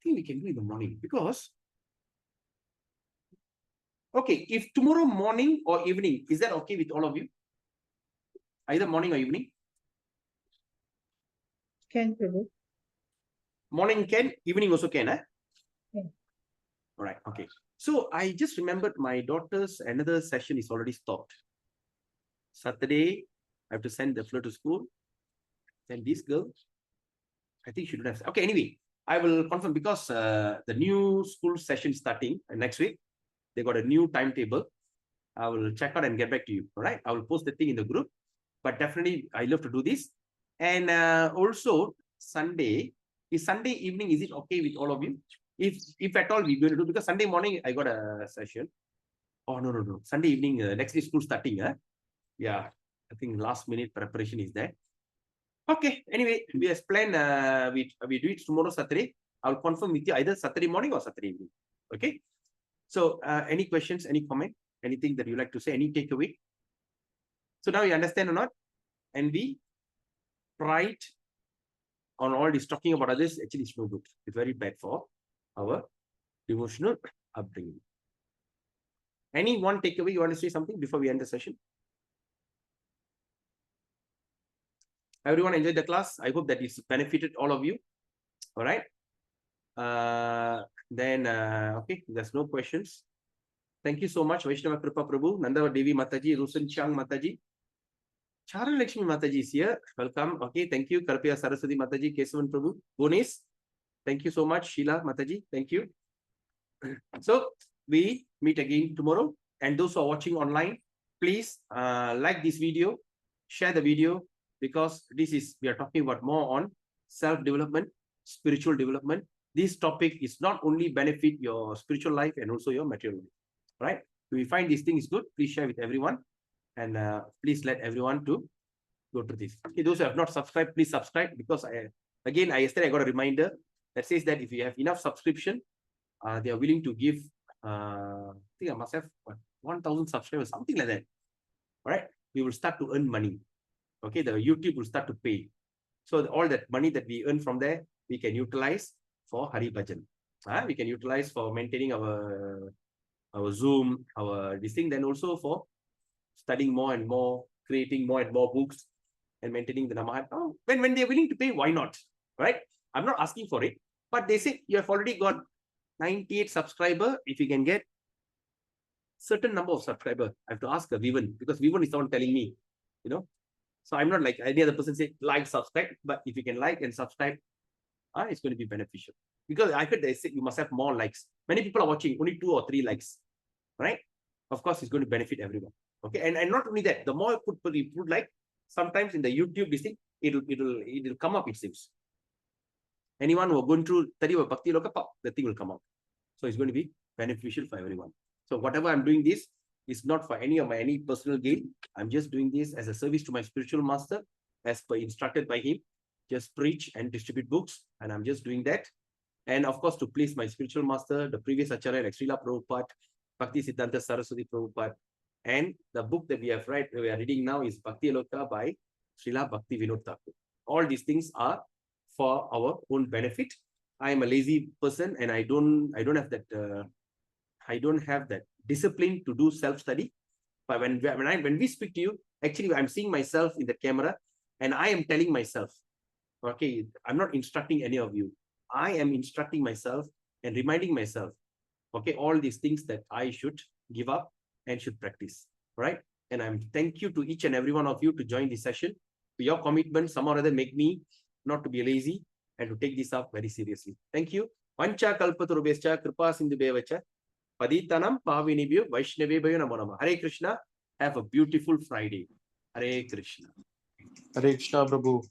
think we can do in the morning because, okay, if tomorrow morning or evening, is that okay with all of you? Either morning or evening? Can, Prabhu. Morning can, evening also can, eh? Yeah. All right, okay. So I just remembered my daughter's another session is already stopped. Saturday, I have to send the floor to school. Then this girl, I think she should have. Okay, anyway, I will confirm because the new school session starting next week. They got a new timetable. I will check out and get back to you. All right, I will post the thing in the group. But definitely, I love to do this. And also Sunday, is Sunday evening, is it okay with all of you? If at all we're going to do, because Sunday morning I got a session. Oh, no. Sunday evening, next day school starting. Yeah, I think last minute preparation is there. Okay, anyway, we have planned, we do it tomorrow, Saturday. I'll confirm with you either Saturday morning or Saturday evening. Okay. So any questions, any comment, anything that you like to say, any takeaway? So now you understand or not? And we pride on all this talking about others, actually it's no good. It's very bad for our devotional upbringing. Any one takeaway you want to say something before we end the session? Everyone enjoyed the class. I hope that it's benefited all of you. All right. Then okay, there's no questions. Thank you so much, Vaishnava Kripa Prabhu, Nandava Devi Mataji, Rusan Chang Mataji. Charan Lakshmi Mataji is here. Welcome. Okay, thank you. Karpiya Saraswati Mataji, Kesavan Prabhu. Bonis. Thank you so much. Sheila Mataji. Thank you. So we meet again tomorrow. And those who are watching online, please like this video, share the video, because we are talking about more on self-development, spiritual development. This topic is not only benefit your spiritual life and also your material life, right? If you find this thing is good, please share with everyone. And please let everyone to go to this. Okay, those who have not subscribed, please subscribe, because yesterday I got a reminder that says that if you have enough subscription, they are willing to give, I think I must have 1,000 subscribers, something like that. All right, we will start to earn money. Okay, the YouTube will start to pay. So all that money that we earn from there, we can utilize for Hari Bhajan. We can utilize for maintaining our Zoom, this thing, then also for studying more and more, creating more and more books, and maintaining the Namaha. Oh, when they're willing to pay, why not? Right? I'm not asking for it, but they say you have already got 98 subscribers. If you can get certain number of subscribers. I have to ask Vivan, because Vivan is the one telling me, you know. So I'm not like any other person say like, subscribe, but if you can like and subscribe, it's going to be beneficial. Because I heard they say you must have more likes. Many people are watching, only 2 or 3 likes, right? Of course, it's going to benefit everyone. Okay, and not only that, the more you put like, sometimes in the YouTube this thing, it'll come up, it seems. Anyone who are going through study of Bhaktiyaloka, the thing will come out. So it's going to be beneficial for everyone. So whatever I'm doing this is not for any personal gain. I'm just doing this as a service to my spiritual master, as per instructed by him. Just preach and distribute books, and I'm just doing that. And of course, to please my spiritual master, the previous Acharya like Srila Prabhupada, Bhakti Siddhanta Saraswati Prabhupada. And the book that we are reading now is Bhaktiyaloka by Srila Bhaktivinoda Thakura. All these things are for our own benefit. I am a lazy person, and I don't have that discipline to do self-study. But when we speak to you, actually I'm seeing myself in the camera, and I am telling myself, okay, I'm not instructing any of you. I am instructing myself and reminding myself, okay, all these things that I should give up and should practice, right? And I'm thank you to each and every one of you to join this session. Your commitment, some or other, make me not to be lazy and to take this up very seriously. Thank you. Pancha kalpatarubhescha kripa sindhubevacha paditanam pavinibhyo vaishnavebhayo namo namah. Hare Krishna. Have a beautiful Friday. Hare Krishna. Hare Krishna, Prabhu.